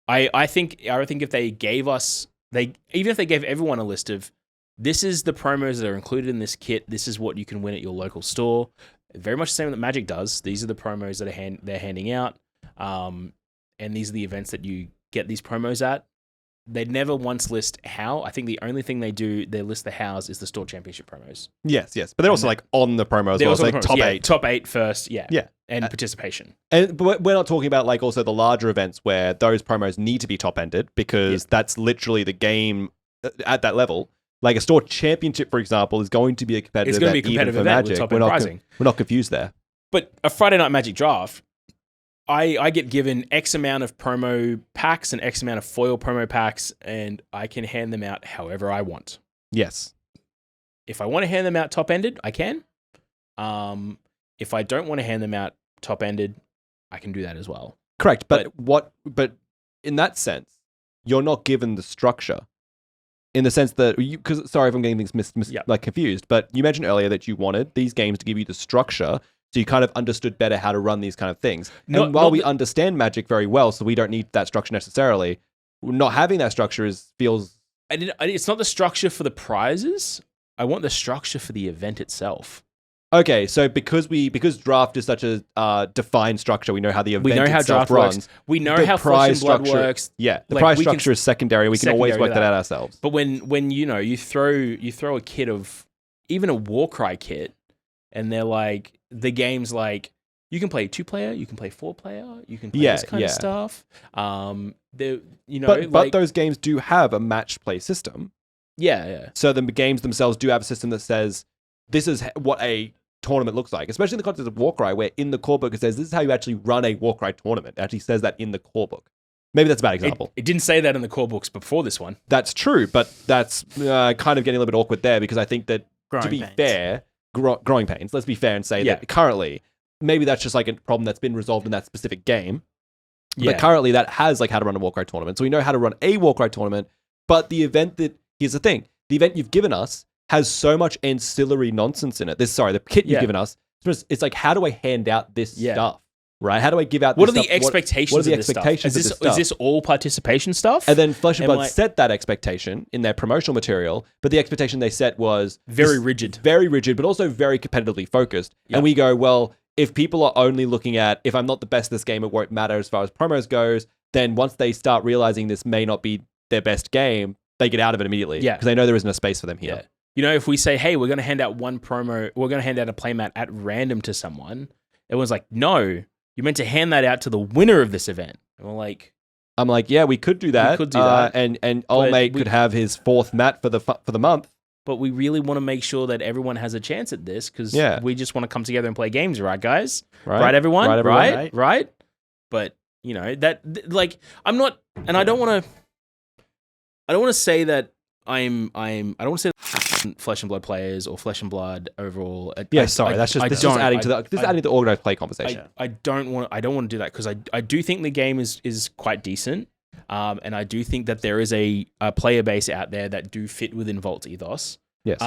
I think if they gave us, even if they gave everyone a list of, this is the promos that are included in this kit, this is what you can win at your local store, very much the same that Magic does. These are the promos that they're handing out, and these are the events that you get these promos at. They never once list how. I think the only thing they list the hows is the store championship promos. Yes. But they're also like on the promo as well. It's like top 8. Top 8 first, yeah. And participation. But we're not talking about like also the larger events where those promos need to be top-ended because that's literally the game at that level. Like a store championship, for example, is going to be a competitive event. It's going to be a competitive event with top-end pricing. We're not confused there. But a Friday Night Magic draft, I get given X amount of promo packs and X amount of foil promo packs, and I can hand them out however I want. Yes. If I want to hand them out top-ended, I can. If I don't want to hand them out top-ended, I can do that as well. Correct. But in that sense, you're not given the structure. In the sense that sorry if I'm getting things confused, but you mentioned earlier that you wanted these games to give you the structure, so you kind of understood better how to run these kind of things. And while we understand Magic very well, so we don't need that structure necessarily, not having that structure feels. It's not the structure for the prizes. I want the structure for the event itself. Okay, so because draft is such a defined structure, we know how the event itself runs. Works. We know how Flesh and Blood works. Yeah, the prize structure is secondary. We can always work that out ourselves. But when you throw a kit of even a Warcry kit, and they're like the game's like you can play 2-player, you can play 4-player, you can play this kind of stuff. But those games do have a match play system. Yeah. So the games themselves do have a system that says this is what a tournament looks like, especially in the context of Warcry, where in the core book it says this is how you actually run a Warcry tournament. It actually says that in the core book. Maybe that's a bad example. It didn't say that in the core books before this one. That's true, but that's kind of getting a little bit awkward there because I think that growing pains. Let's be fair and say that currently, maybe that's just like a problem that's been resolved in that specific game. But currently that has like how to run a Warcry tournament. So we know how to run a Warcry tournament, but the event here's the thing, the event you've given us has so much ancillary nonsense in it. The kit you've given us, it's like, how do I hand out this stuff? Right? How do I give out this stuff? What are the expectations of this stuff? Is this all participation stuff? And then Flesh and Blood set that expectation in their promotional material, but the expectation they set was very rigid, but also very competitively focused. Yep. And we go, well, if people are only looking at, if I'm not the best at this game, it won't matter as far as promos goes, then once they start realizing this may not be their best game, they get out of it immediately. Yeah. Because they know there isn't a space for them here. Yeah. If we say, hey, we're going to hand out one promo, we're going to hand out a playmat at random to someone, everyone's like, no, you're meant to hand that out to the winner of this event. And I'm like, yeah, we could do that. And old mate could have his 4th mat for the month. But we really want to make sure that everyone has a chance at this because we just want to come together and play games, right, guys? Right, everyone? Right. But, I'm not, and I don't want to say that I don't want to say Flesh and Blood players or Flesh and Blood overall. That's just adding to the organized play conversation. I don't want to do that because I do think the game is quite decent, and I do think that there is a player base out there that do fit within Vault's ethos. Yes.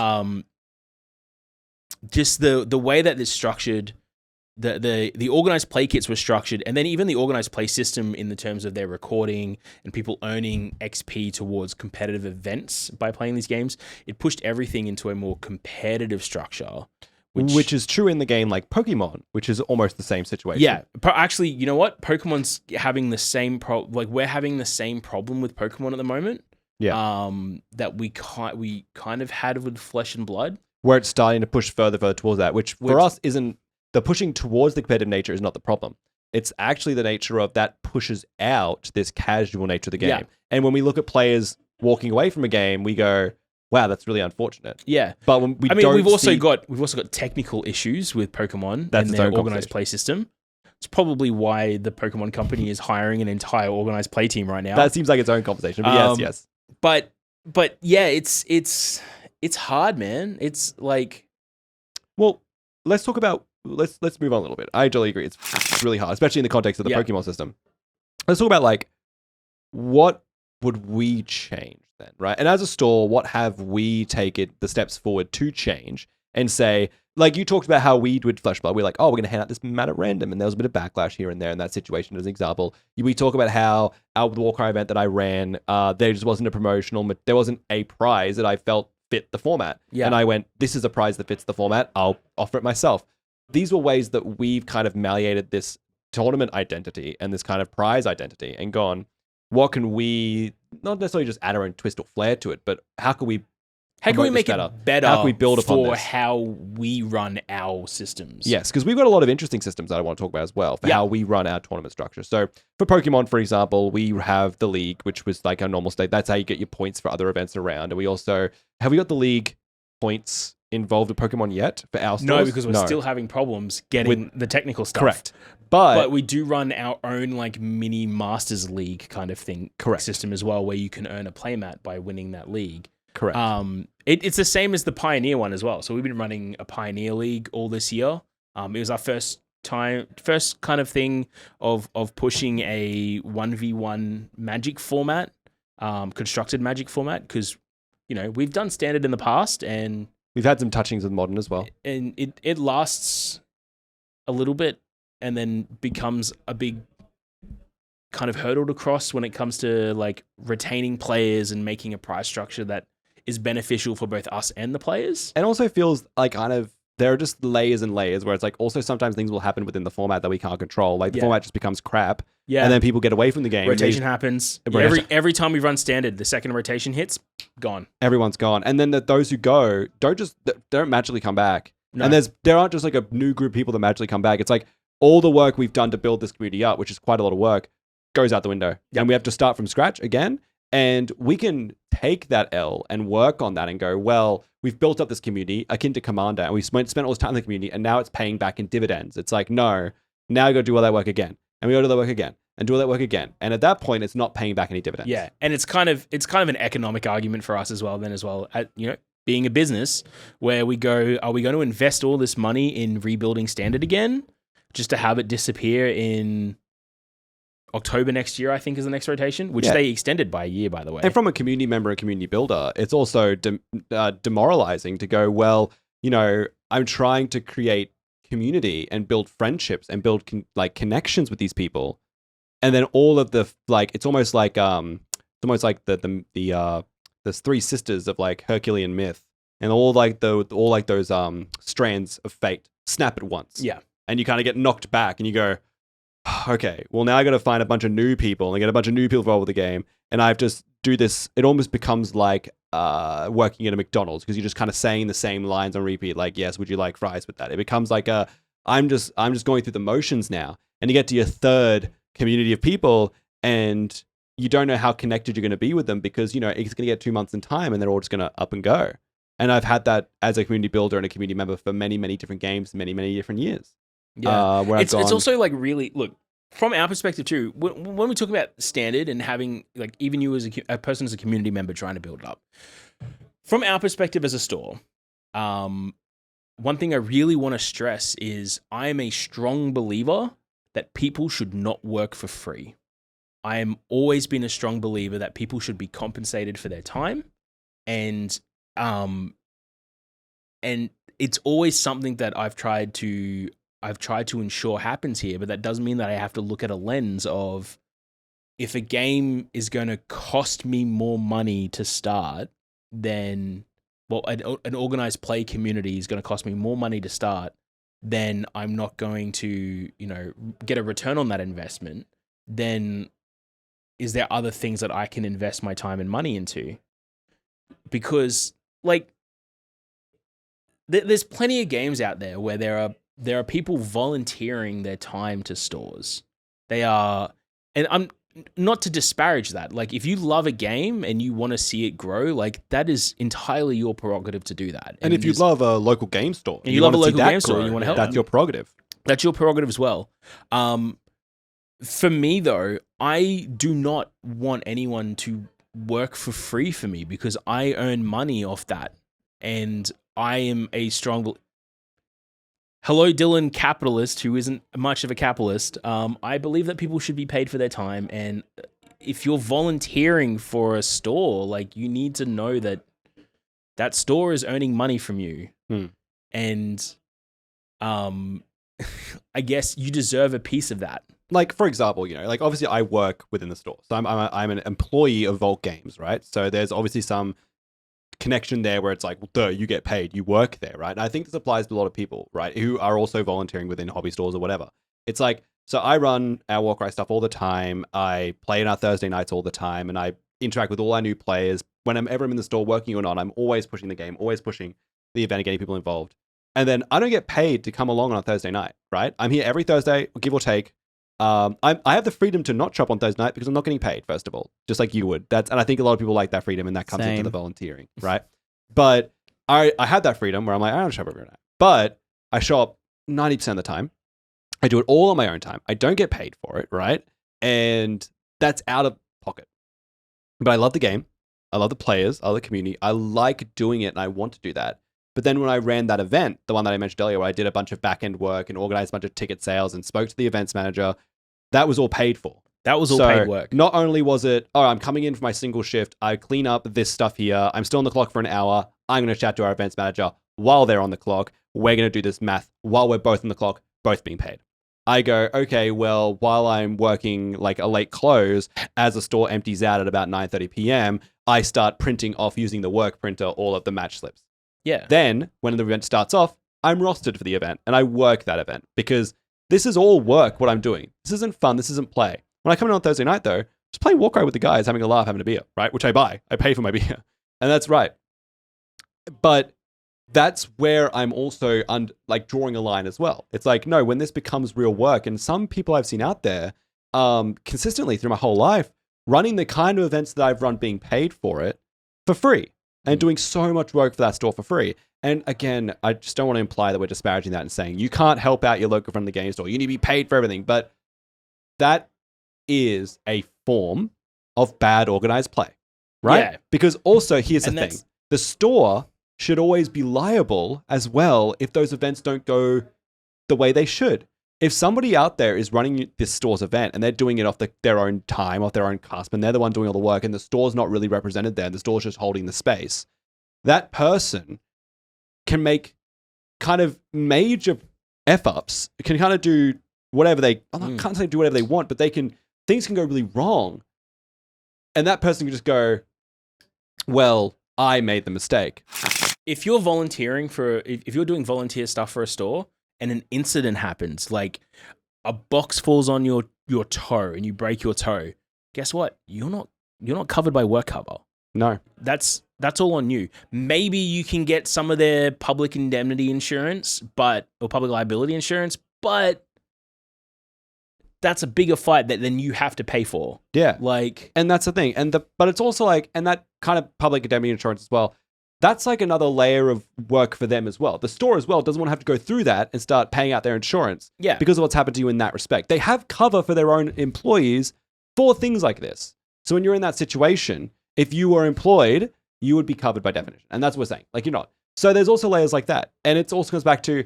Just the way that it's structured, the organized play kits were structured, and then even the organized play system in the terms of their recording and people earning XP towards competitive events by playing these games, it pushed everything into a more competitive structure. Which is true in the game like Pokemon, which is almost the same situation. Yeah, actually, you know what? Pokemon's having the same we're having the same problem with Pokemon at the moment. Yeah. That we kind of had with Flesh and Blood, where it's starting to push further towards that, which for us isn't the pushing towards the competitive nature is not the problem. It's actually the nature of that pushes out this casual nature of the game. Yeah. And when we look at players walking away from a game, we go, wow, that's really unfortunate. Yeah, but when we've also got technical issues with Pokemon and their organized play system. It's probably why the Pokemon company is hiring an entire organized play team right now. That seems like its own conversation, but yes. But yeah, it's hard, man. It's like, well, let's talk about let's move on a little bit. I totally agree. It's really hard, especially in the context of the Pokemon system. Let's talk about like what would we change then, right? And as a store, what have we taken the steps forward to change and say, like you talked about how we would Flesh Blood, we're like, oh, we're going to hand out this mat at random, and there was a bit of backlash here and there in that situation as an example. We talk about how our Warcry event that I ran, there just wasn't a promotional, there wasn't a prize that I felt fit the format. Yeah. And I went, this is a prize that fits the format, I'll offer it myself. These were ways that we've kind of malleated this tournament identity and this kind of prize identity and gone, what can we, not necessarily just add our own twist or flair to it, but how can we make it better? How can we build upon for how we run our systems? Yes, because we've got a lot of interesting systems that I want to talk about as well for how we run our tournament structure. So for Pokemon, for example, we have the league, which was like our normal state. That's how you get your points for other events around. And we also, have we got the league points involved with Pokemon yet for our stores? No, because we're still having problems getting the technical stuff. Correct. But we do run our own like mini Masters League kind of thing system as well, where you can earn a playmat by winning that league. Correct. It's the same as the Pioneer one as well. So we've been running a Pioneer League all this year. It was our first kind of thing of pushing a 1v1 Magic format, constructed Magic format, because we've done Standard in the past and we've had some touchings with Modern as well, and it lasts a little bit and then becomes a big kind of hurdle to cross when it comes to like retaining players and making a prize structure that is beneficial for both us and the players. And also feels like kind of, there are just layers and layers where it's like also sometimes things will happen within the format that we can't control. Like the format just becomes crap. Yeah. And then people get away from the game. Rotation happens. Every time we run Standard, the second rotation hits, gone. Everyone's gone. And then those who go don't magically come back. No. And there aren't just like a new group of people that magically come back. It's like all the work we've done to build this community up, which is quite a lot of work, goes out the window. Yep. And we have to start from scratch again. And we can take that L and work on that and go, well, we've built up this community akin to Commander, and we spent all this time in the community, and now it's paying back in dividends. It's like, no, now we got to do all that work again, and we got to do that work again, and do all that work again. And at that point, it's not paying back any dividends. Yeah, and it's kind of an economic argument for us as well. Being a business where we go, are we going to invest all this money in rebuilding Standard again, just to have it disappear in October next year, I think, is the next rotation, which they extended by a year, by the way. And from a community member and community builder, it's also demoralizing to go, well, I'm trying to create community and build friendships and build connections with these people. And then all of the, it's almost like the three sisters of like Herculean myth, and all those strands of fate snap at once. Yeah. And you kind of get knocked back and you go, okay, well, now I got to find a bunch of new people and get a bunch of new people involved with the game. And I have to do this. It almost becomes like working at a McDonald's, because you're just kind of saying the same lines on repeat. Like, yes, would you like fries with that? It becomes like I'm just going through the motions now. And you get to your third community of people and you don't know how connected you're going to be with them, because, it's going to get 2 months in time and they're all just going to up and go. And I've had that as a community builder and a community member for many, many different games, many, many different years. Yeah, it's also like really, look, from our perspective too, when we talk about Standard and having like even you as a person as a community member trying to build it up, from our perspective as a store, one thing I really want to stress is I am a strong believer that people should not work for free. I am always been a strong believer that people should be compensated for their time, and it's always something that I've tried to I've tried to ensure happens here, but that doesn't mean that I have to look at a lens of if a game is going to cost me more money to start than, well, an organized play community is going to cost me more money to start, then I'm not going to, get a return on that investment. Then is there other things that I can invest my time and money into? Because there's plenty of games out there where there are people volunteering their time to stores. They are, and I'm not to disparage that. Like, if you love a game and you want to see it grow, that is entirely your prerogative to do that. And if you love a local game store, and you love a local game store, and you want to help, that's your prerogative. That's your prerogative as well. For me, though, I do not want anyone to work for free for me because I earn money off that. And I am a strong... Hello, Dylan Capitalist, who isn't much of a capitalist. I believe that people should be paid for their time. And if you're volunteering for a store, you need to know that that store is earning money from you. And I guess you deserve a piece of that. For example, obviously I work within the store. So I'm an employee of Vault Games, right? So there's obviously some connection there where it's you get paid, you work there, right? And I think this applies to a lot of people, right, who are also volunteering within hobby stores or whatever. It's so I run our Warcry stuff all the time. I play in our Thursday nights all the time, and I interact with all our new players. Whenever I'm in the store working or not, I'm always pushing the game, always pushing the event and getting people involved. And then I don't get paid to come along on a Thursday night, right? I'm here every Thursday, give or take. I have the freedom to not shop on Thursday night because I'm not getting paid, first of all, just like you would. And I think a lot of people like that freedom, and that comes into the volunteering, right? But I have that freedom where I'm I don't shop every night. But I shop 90% of the time. I do it all on my own time. I don't get paid for it, right? And that's out of pocket. But I love the game. I love the players. I love the community. I like doing it, and I want to do that. But then when I ran that event, the one that I mentioned earlier, where I did a bunch of back-end work and organized a bunch of ticket sales and spoke to the events manager, that was all paid for. That was all paid work. Not only was it, I'm coming in for my single shift, I clean up this stuff here, I'm still on the clock for an hour, I'm going to chat to our events manager while they're on the clock, we're going to do this math while we're both on the clock, both being paid. I go, okay, well, while I'm working a late close, as the store empties out at about 9:30 p.m., I start printing off using the work printer all of the match slips. Yeah. Then, when the event starts off, I'm rostered for the event, and I work that event, because this is all work, what I'm doing. This isn't fun, this isn't play. When I come in on Thursday night, though, just playing Warcry with the guys, having a laugh, having a beer, right? Which I buy. I pay for my beer. And that's right. But that's where I'm also drawing a line as well. It's no, when this becomes real work, and some people I've seen out there consistently through my whole life, running the kind of events that I've run being paid for it for free. And doing so much work for that store for free. And again, I just don't want to imply that we're disparaging that and saying you can't help out your local friendly game store. You need to be paid for everything. But that is a form of bad organized play, right? Yeah. Because also, here's the thing. The store should always be liable as well if those events don't go the way they should. If somebody out there is running this store's event and they're doing it off their own time, off their own cusp, and they're the one doing all the work, and the store's not really represented there, and the store's just holding the space, that person can make kind of major F-ups, can kind of do whatever I can't say do whatever they want, but things can go really wrong. And that person can just go, well, I made the mistake. If you're volunteering if you're doing volunteer stuff for a store, and an incident happens, like a box falls on your toe and you break your toe, guess what? You're not covered by work cover. No. That's all on you. Maybe you can get some of their public indemnity insurance, or public liability insurance, but that's a bigger fight than you have to pay for. Yeah. And that's the thing. But it's also and that kind of public indemnity insurance as well, that's another layer of work for them as well. The store as well doesn't want to have to go through that and start paying out their insurance. Yeah. Because of what's happened to you in that respect. They have cover for their own employees for things like this. So when you're in that situation, if you were employed, you would be covered by definition. And that's what we're saying. You're not. So there's also layers like that. And it also comes back to,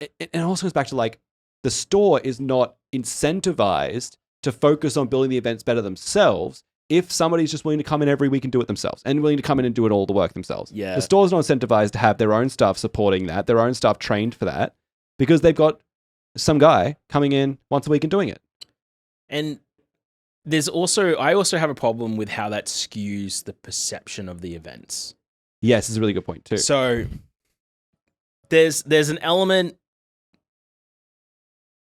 the store is not incentivized to focus on building the events better themselves if somebody's just willing to come in every week and do it themselves and willing to come in and do it all the work themselves. Yeah. The store's not incentivized to have their own staff supporting that, their own staff trained for that, because they've got some guy coming in once a week and doing it. And I also have a problem with how that skews the perception of the events. Yes, it's a really good point too. So there's an element.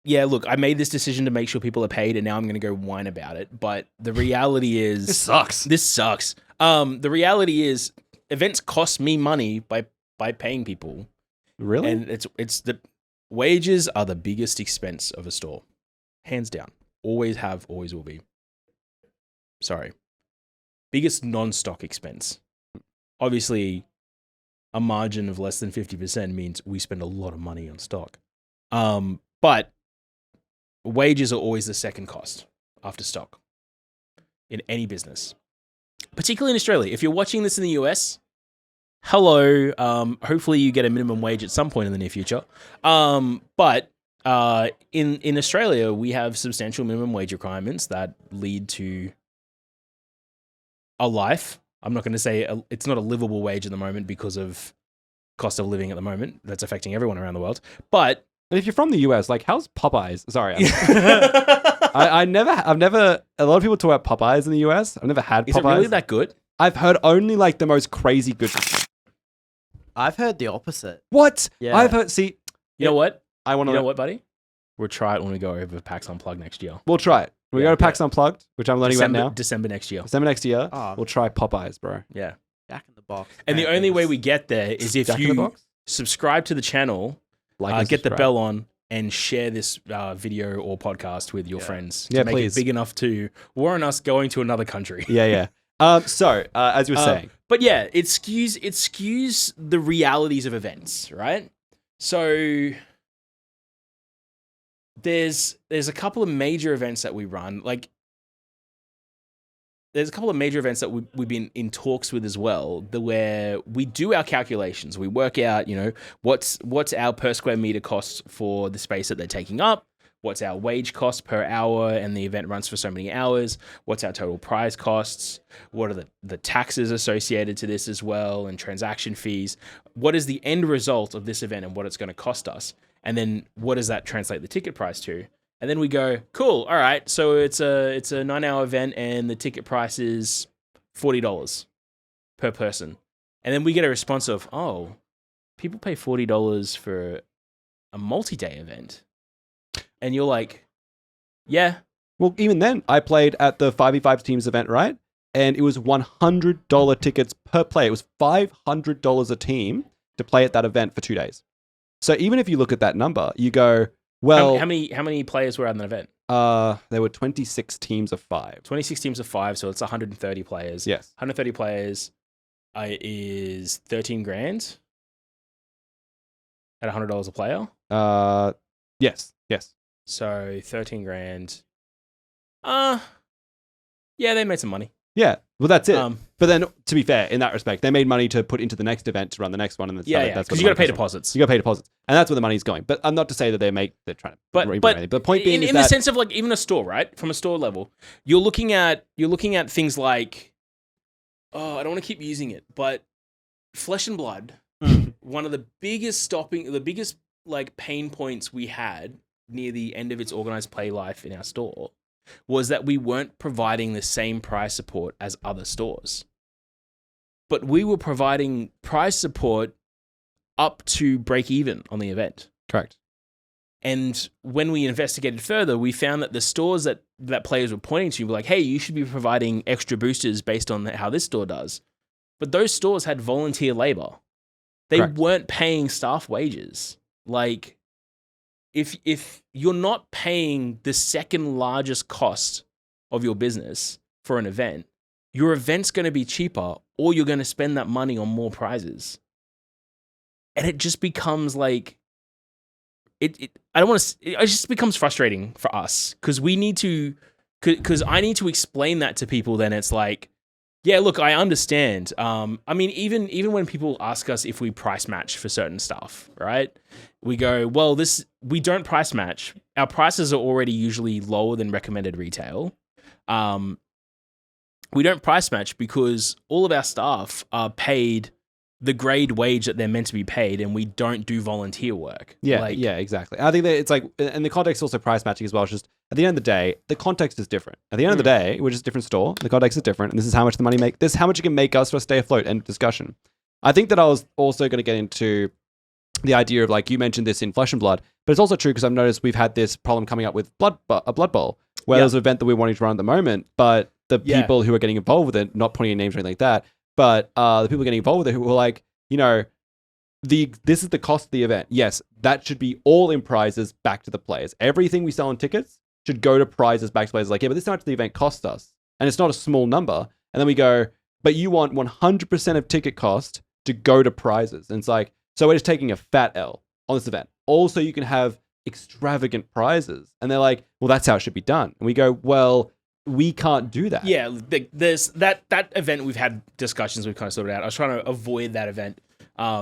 Yeah, look, I made this decision to make sure people are paid, and now I'm going to go whine about it. But the reality is, This sucks. This sucks. The reality is, events cost me money by paying people. Really? And it's the wages are the biggest expense of a store, hands down. Always have, always will be. Sorry, biggest non-stock expense. Obviously, a margin of less than 50% means we spend a lot of money on stock. But wages are always the second cost after stock in any business, particularly in Australia. If you're watching this in the US, hello. Hopefully you get a minimum wage at some point in the near future. But in Australia, we have substantial minimum wage requirements that lead to a life. I'm not going to say it's not a livable wage at the moment because of cost of living at the moment. That's affecting everyone around the world. But And if you're from the US, like, how's Popeyes? Sorry, I've never. A lot of people talk about Popeyes in the US. I've never had Popeyes. Is it really that good? I've heard only like the most crazy good. I've heard the opposite. What? Yeah. I've heard. See, You know what? I want to. You know what, buddy? We'll try it when we go over PAX Unplugged next year. We'll try it. We Yeah, go to PAX Unplugged, which I'm learning about now. December next year. December next year. Oh. We'll try Popeyes, bro. Yeah. Jack in the Box. And the only way we get there is if Jack in the you Box? subscribe to the channel, Like and get the subscribe. bell on, and share this video or podcast with your friends to Yeah, make please. it big enough to warrant us going to another country. Yeah. So as you were saying, But yeah, it skews the realities of events, right? So there's a couple of major events that we run. Like, there's a couple of major events that we've been in talks with as well, where we do our calculations. We work out, what's our per square meter cost for the space that they're taking up, what's our wage cost per hour, and the event runs for so many hours, what's our total prize costs, what are the taxes associated to this as well, and transaction fees, what is the end result of this event and what it's going to cost us, and then what does that translate the ticket price to? And then we go, cool, all right, so it's a 9-hour event and the ticket price is $40 per person. And then we get a response of, oh, people pay $40 for a multi-day event. And you're like, yeah. well, even then, I played at the 5v5 teams event, right? And it was $100 tickets per player. It was $500 a team to play at that event for 2 days. So even if you look at that number, you go, well, How many players were at an event? there were 26 teams of 5. 26 teams of 5, so it's 130 players. Yes. 130 players is 13 grand at $100 a player. Yes. So 13 grand. Yeah, they made some money. Yeah. Well, that's it. But But then, to be fair, in that respect, they made money to put into the next event to run the next one, and that's because what you got to pay the money comes from. deposits. You got to pay deposits, and that's where the money's going. But I'm not to say that they're trying to But anything. But the point being is in that the sense of like even a store, right? From a store level, you're looking at things like, oh, I don't want to keep using it, but Flesh and Blood. One of the biggest like pain points we had near the end of its organized play life in our store was that we weren't providing the same prize support as other stores. But we were providing prize support up to break even on the event. correct. And when we investigated further, we found that the stores that players were pointing to were like, hey, you should be providing extra boosters based on how this store does. But those stores had volunteer labor. They Correct. weren't paying staff wages. Like, if you're not paying the second largest cost of your business for an event, your event's going to be cheaper, or you're going to spend that money on more prizes. And it just becomes like, it just becomes frustrating for us because I need to explain that to people. Then it's like, yeah, look, I understand. I mean, even when people ask us if we price match for certain stuff, right? We go, well, we don't price match. Our prices are already usually lower than recommended retail. We don't price match because all of our staff are paid the grade wage that they're meant to be paid, and we don't do volunteer work. Yeah, yeah, exactly. I think that it's like, and the context is also price matching as well. It's just at the end of the day, the context is different. At the end of the day, we're just a different store. The context is different, and this is how much the money make. This is how much it can make us to stay afloat. End discussion. I think that I was also going to get into the idea of, like, you mentioned this in Flesh and Blood, but it's also true because I've noticed we've had this problem coming up with a Blood Bowl, where there's an event that we're wanting to run at the moment, but the people who are getting involved with it, not putting in names or anything like that, but the people getting involved with it who were like, you know, this is the cost of the event. Yes, that should be all in prizes back to the players. Everything we sell in tickets should go to prizes back to players. Like, yeah, but this is how much the event cost us. And it's not a small number. And then we go, but you want 100% of ticket cost to go to prizes. And it's like, so we're just taking a fat L on this event. Also, you can have extravagant prizes. And they're like, well, that's how it should be done. And we go, well, we can't do that. Yeah, there's that event we've had discussions we've kind of sorted out. I was trying to avoid that event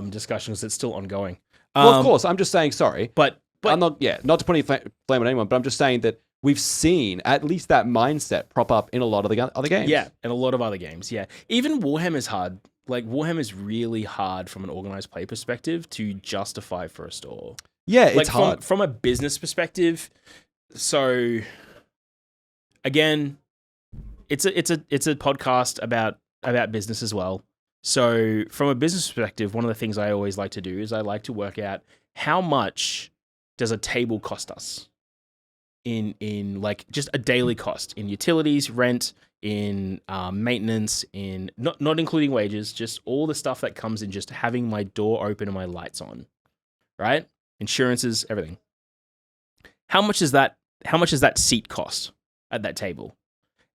discussions. It's still ongoing. Well, of course, I'm just saying, sorry. But I'm not to put any flame on anyone, but I'm just saying that we've seen at least that mindset prop up in a lot of the other games. Yeah, and a lot of other games, yeah. Even Warhammer's hard. Like, Warhammer's really hard from an organized play perspective to justify for a store. Yeah, it's like, hard. From a business perspective, so... Again, it's a podcast about business as well. So from a business perspective, one of the things I always like to do is I like to work out how much does a table cost us in like just a daily cost in utilities, rent, in maintenance, in not including wages, just all the stuff that comes in just having my door open and my lights on, right? Insurances, everything. How much is that seat cost at that table?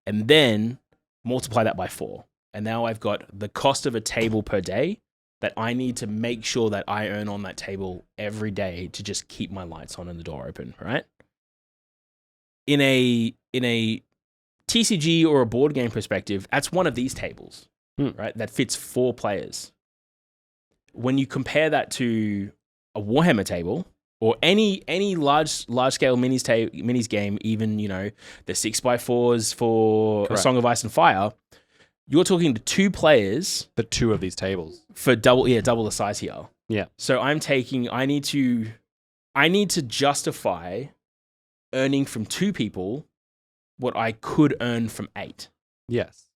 And then multiply that by 4. And now I've got the cost of a table per day that I need to make sure that I earn on that table every day to just keep my lights on and the door open, right? In a TCG or a board game perspective, that's one of these tables, right? That fits 4 players. When you compare that to a Warhammer table, or any large scale minis game, even, you know, the 6x4s for A Song of Ice and Fire, you're talking to 2 players for 2 of these tables for double the size here. Yeah. So I need to justify earning from 2 people what I could earn from 8. Yes.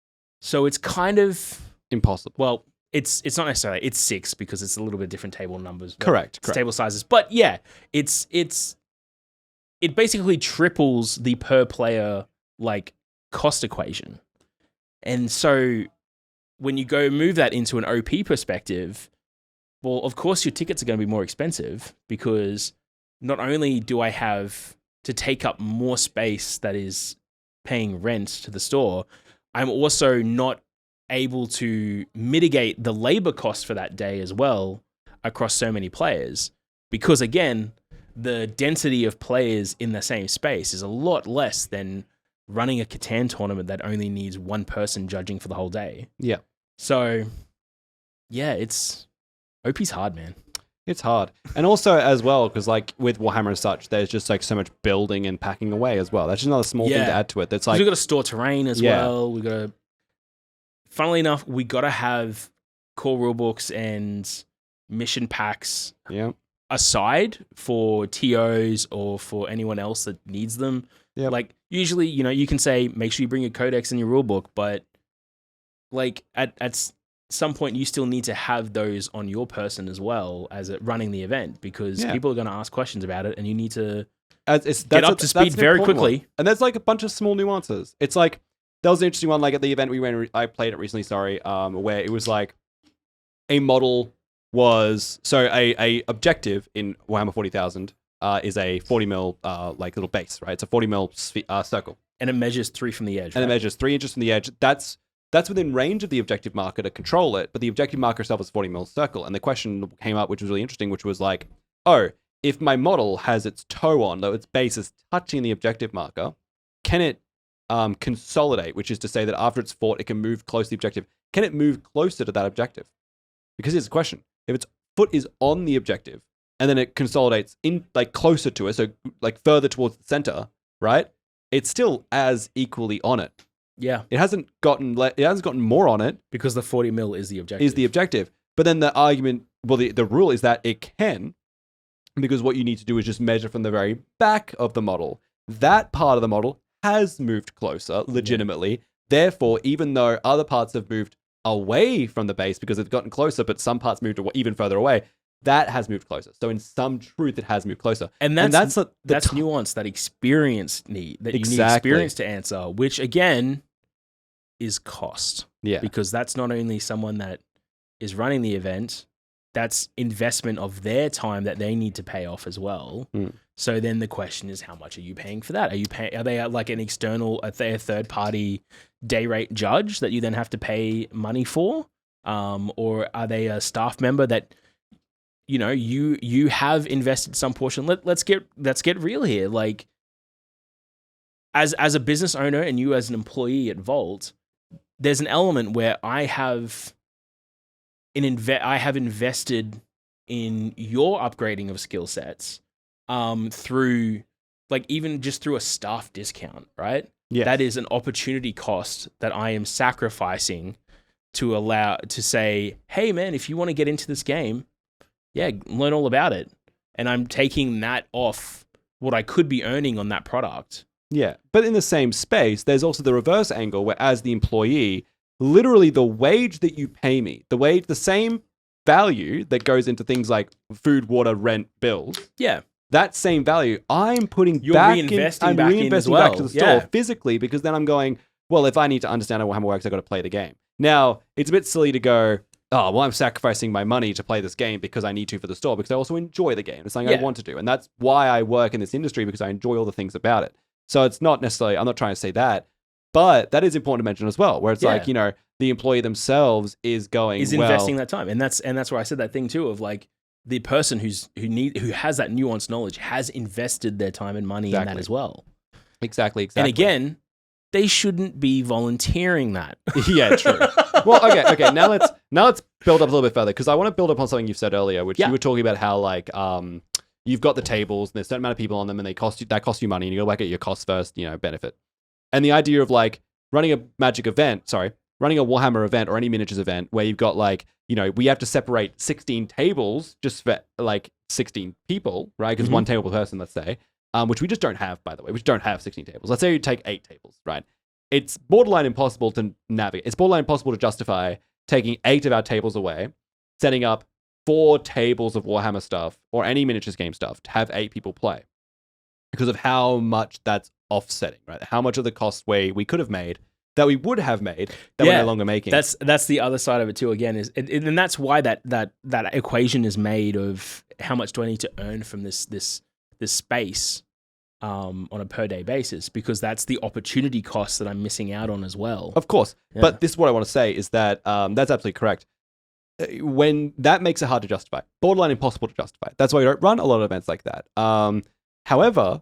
So it's kind of impossible. Well, it's not necessarily, it's 6 because it's a little bit different table numbers. Correct. Table sizes. But yeah, it basically triples the per player like cost equation. And so when you go move that into an OP perspective, well, of course your tickets are going to be more expensive because not only do I have to take up more space that is paying rent to the store, I'm also not able to mitigate the labor cost for that day as well across so many players, because again, the density of players in the same space is a lot less than running a Catan tournament that only needs 1 person judging for the whole day. Yeah. So yeah, OP's hard, man. It's hard. And also as well, because like with Warhammer and such, there's just like so much building and packing away as well. That's just another small thing to add to it. That's like, we've got to store terrain as well. We've got to, funnily enough, we got to have core rulebooks and mission packs aside for TOs or for anyone else that needs them. Yep. Like usually, you know, you can say, make sure you bring your codex and your rulebook, but like at some point you still need to have those on your person as well as running the event, because people are going to ask questions about it and you need to get up to speed very quickly. One. And there's like a bunch of small nuances. It's like, there was an interesting one, like at the event I played it recently, where it was like a model was, so a objective in Warhammer 40,000 is a 40 mil like little base, right? It's a 40 mil circle. And it measures 3 from the edge, And it measures 3 inches from the edge. That's within range of the objective marker to control it, but the objective marker itself is 40 mil circle. And the question came up, which was really interesting, which was like, oh, if my model has its toe on, though its base is touching the objective marker, can it consolidate, which is to say that after it's fought, it can move close to the objective. Can it move closer to that objective? Because here's the question. If its foot is on the objective and then it consolidates in like closer to it, so like further towards the center, right? It's still as equally on it. Yeah. It hasn't gotten more on it. Because the 40 mil is the objective. But then the argument, well, the rule is that it can, because what you need to do is just measure from the very back of the model. That part of the model has moved closer, legitimately. Therefore, even though other parts have moved away from the base because they've gotten closer, but some parts moved even further away, that has moved closer. So in some truth, it has moved closer. And that's nuance, that experience need, that you need experience to answer, which again is cost. Yeah. Because that's not only someone that is running the event, that's investment of their time that they need to pay off as well. So then the question is, how much are you paying for that? Are they like an external, are they a third party day rate judge that you then have to pay money for? Or are they a staff member that, you know, you have invested some portion? Let's get real here. Like, as a business owner and you as an employee at Vault, there's an element where I have invested in your upgrading of skill sets through, like, even just through a staff discount, right? Yeah. That is an opportunity cost that I am sacrificing to say, hey man, if you want to get into this game, yeah, learn all about it. And I'm taking that off what I could be earning on that product. Yeah. But in the same space, there's also the reverse angle where, as the employee, literally the wage that you pay me, the same value that goes into things like food, water, rent, bills. Yeah. That same value, I'm putting reinvesting back to the store physically, because then I'm going, well, if I need to understand how it works, I've got to play the game. Now, it's a bit silly to go, oh, well, I'm sacrificing my money to play this game because I need to for the store, because I also enjoy the game. It's something I want to do. And that's why I work in this industry, because I enjoy all the things about it. So it's not necessarily, I'm not trying to say that, but that is important to mention as well, where it's like, you know, the employee themselves is investing that time. And that's where I said that thing too, of like, the person who has that nuanced knowledge has invested their time and money in that as well. Exactly. And again, they shouldn't be volunteering that. Yeah, true. Well, okay. Now let's build up a little bit further, because I want to build upon something you've said earlier, which you were talking about how, like, you've got the tables and there's a certain amount of people on them and that cost you money, and you got to work at your cost first, you know, benefit. And the idea of, like, running a Warhammer event or any miniatures event where you've got, like, you know, we have to separate 16 tables just for, like, 16 people, right? Because one table per person, let's say, which we just don't have, by the way. We just don't have 16 tables. Let's say you take 8 tables, right? It's borderline impossible to navigate. It's borderline impossible to justify taking 8 of our tables away, setting up 4 tables of Warhammer stuff or any miniatures game stuff to have 8 people play, because of how much that's offsetting, right? How much of the cost we could have made, that we would have made, that we're no longer making. That's the other side of it too. Again, and that's why that equation is made of how much do I need to earn from this space on a per day basis, because that's the opportunity cost that I'm missing out on as well. Of course, but this is what I want to say is that that's absolutely correct. When that makes it hard to justify, borderline impossible to justify. That's why we don't run a lot of events like that. However,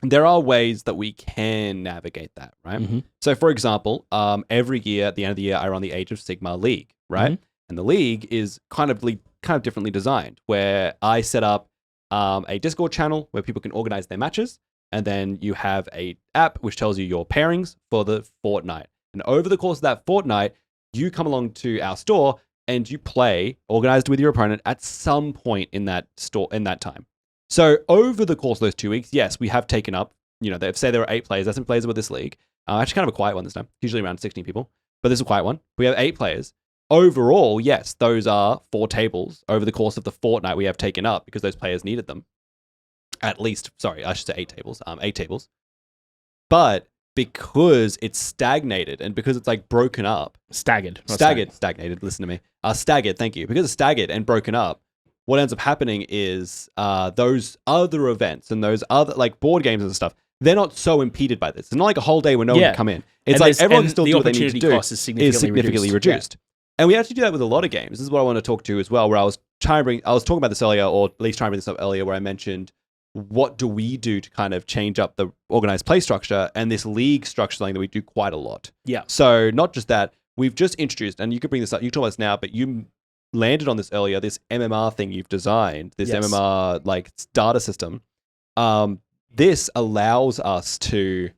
there are ways that we can navigate that, right? So, for example, every year at the end of the year, I run the Age of Sigmar League, right? And the league is kind of differently designed, where I set up a Discord channel where people can organize their matches, and then you have a app which tells you your pairings for the fortnight. And over the course of that fortnight, you come along to our store and you play organized with your opponent at some point in that store in that time. So over the course of those 2 weeks, yes, we have taken up, you know, say there are 8 players. That's 7 players with this league. Actually kind of a quiet one this time, usually around 16 people, but this is a quiet one. We have 8 players. Overall, yes, those are 4 tables over the course of the fortnight we have taken up, because those players needed them. At least, sorry, I should say 8 tables. 8 tables. But because it's stagnated and because it's like broken up. Staggered, listen to me. Staggered, thank you. Because it's staggered and broken up, what ends up happening is those other events and those other, like, board games and stuff, they're not so impeded by this. It's not like a whole day where no one can come in. It's like everyone can still do what they need to do. Cost is significantly reduced. And we actually do that with a lot of games. This is what I want to talk to as well, where I was talking about this earlier, or at least trying to bring this up earlier, where I mentioned, what do we do to kind of change up the organized play structure, and this league structure, something that we do quite a lot. Yeah. So not just that, we've just introduced, and you could bring this up, you can talk about this now, but you landed on this earlier, this MMR thing you've designed, this MMR like data system. This allows us to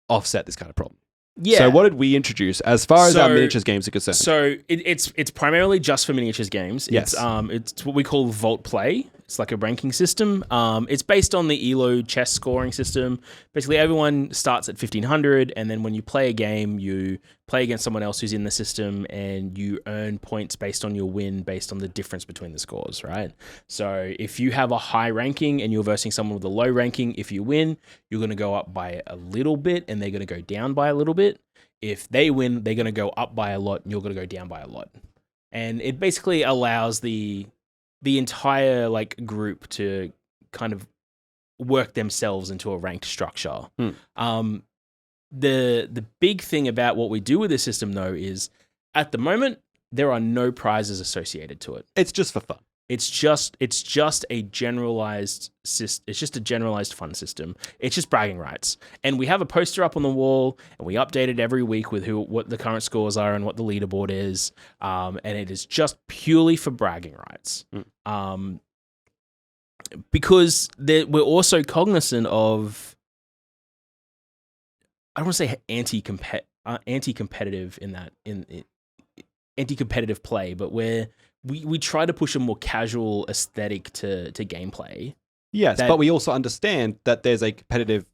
offset this kind of problem. Yeah. So what did we introduce as far as our So- miniatures games are concerned? So it's primarily just for miniatures games. Yes. It's what we call Vault Play. It's like a ranking system. It's based on the ELO chess scoring system. Basically, everyone starts at 1500, and then when you play a game, you play against someone else who's in the system, and you earn points based on your win, based on the difference between the scores, right? So if you have a high ranking and you're versing someone with a low ranking, if you win, you're going to go up by a little bit, and they're going to go down by a little bit. If they win, they're going to go up by a lot, and you're going to go down by a lot. And it basically allows the entire like group to kind of work themselves into a ranked structure. The big thing about what we do with this system though is at the moment there are no prizes associated to it. It's just for fun. It's just a generalized it's just a generalized fun system. It's just bragging rights. And we have a poster up on the wall and we update it every week with what the current scores are and what the leaderboard is. And it is just purely for bragging rights. Because we're also cognizant of, I don't want to say anti-competitive in that anti-competitive play, but we try to push a more casual aesthetic to gameplay. Yes, but we also understand that there's a competitive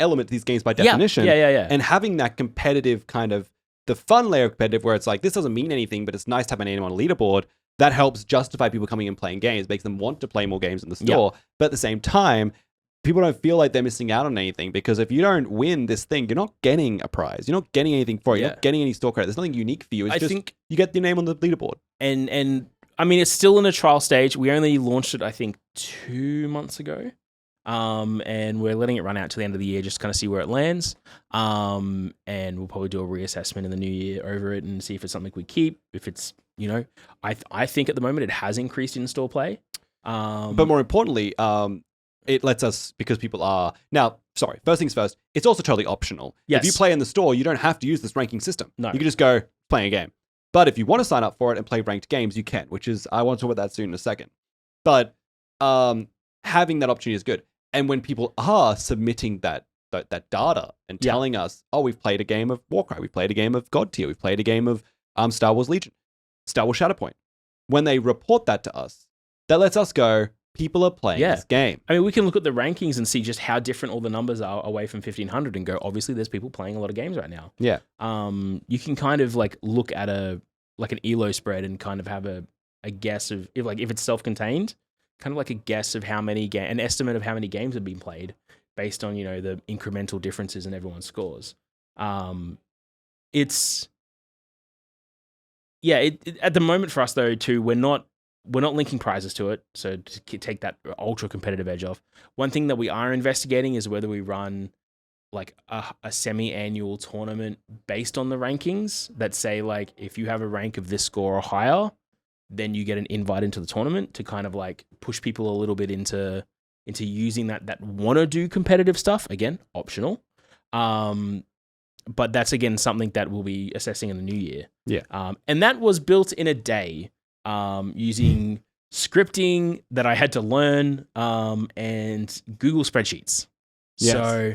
element to these games by definition. Yeah. And having that competitive kind of the fun layer of competitive where it's like this doesn't mean anything, but it's nice to have a name on a leaderboard. That helps justify people coming and playing games, makes them want to play more games in the store. But at the same time, people don't feel like they're missing out on anything because if you don't win this thing, you're not getting a prize. You're not getting anything for it. You're not getting any store credit. There's nothing unique for you. It's you get your name on the leaderboard. And I mean, it's still in a trial stage. We only launched it, I think, 2 months ago. And we're letting it run out to the end of the year just to kind of see where it lands. And we'll probably do a reassessment in the new year over it and see if it's something we keep. If it's, I think at the moment it has increased in-store play. But more importantly, it lets us, because people are... Now, sorry, first things first, it's also totally optional. Yes. If you play in the store, you don't have to use this ranking system. No. You can just go play a game. But if you want to sign up for it and play ranked games, you can, which is... I want to talk about that soon in a second. But having that opportunity is good. And when people are submitting that data and telling us, oh, we've played a game of Warcry, we've played a game of God Tier, we've played a game of Star Wars Legion, Star Wars Shatterpoint. When they report that to us, that lets us go, people are playing this game. I mean, we can look at the rankings and see just how different all the numbers are away from 1500 and go, obviously there's people playing a lot of games right now. Yeah. You can kind of like look at an ELO spread and kind of have a guess of if it's self-contained, kind of like a guess of an estimate of how many games have been played based on, the incremental differences in everyone's scores. At the moment for us though, too, we're not linking prizes to it. So to take that ultra competitive edge off, one thing that we are investigating is whether we run like a semi-annual tournament based on the rankings that say like, if you have a rank of this score or higher, then you get an invite into the tournament to kind of like push people a little bit into using that want to do competitive stuff. Again, optional. But that's again something that we'll be assessing in the new year. Yeah. And that was built in a day using scripting that I had to learn and Google spreadsheets. Yes. So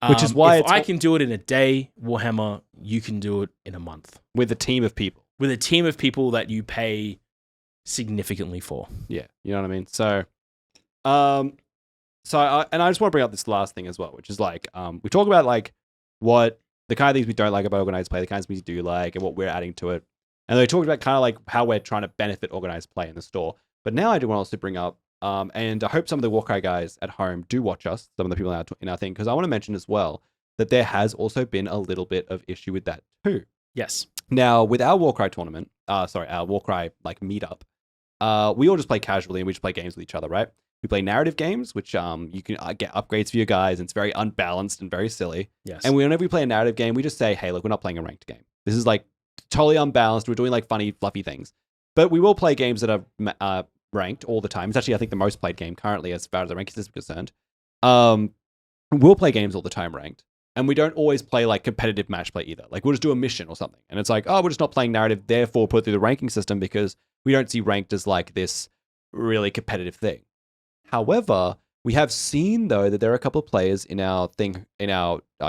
which is why if I can do it in a day, Warhammer, you can do it in a month. With a team of people. With a team of people that you pay significantly for. Yeah, you know what I mean? So, I just want to bring up this last thing as well, which is like, we talk about like what the kind of things we don't like about organized play, the kinds of things we do like, and what we're adding to it. And they talked about kind of like how we're trying to benefit organized play in the store. But now I do want to also bring up, and I hope some of the Warcry guys at home do watch us, some of the people in our thing, because I want to mention as well that there has also been a little bit of issue with that too. Yes. Now, with our Warcry tournament, our Warcry like meetup, we all just play casually and we just play games with each other, right? We play narrative games, which you can get upgrades for your guys, and it's very unbalanced and very silly. Yes. And whenever we play a narrative game, we just say, hey, look, we're not playing a ranked game. This is like totally unbalanced. We're doing like funny, fluffy things. But we will play games that are ranked all the time. It's actually, I think, the most played game currently as far as the ranking system is concerned. We'll play games all the time ranked. And we don't always play like competitive match play either. Like we'll just do a mission or something. And it's like, oh, we're just not playing narrative, therefore put through the ranking system because we don't see ranked as like this really competitive thing. However, We have seen though that there are a couple of players in our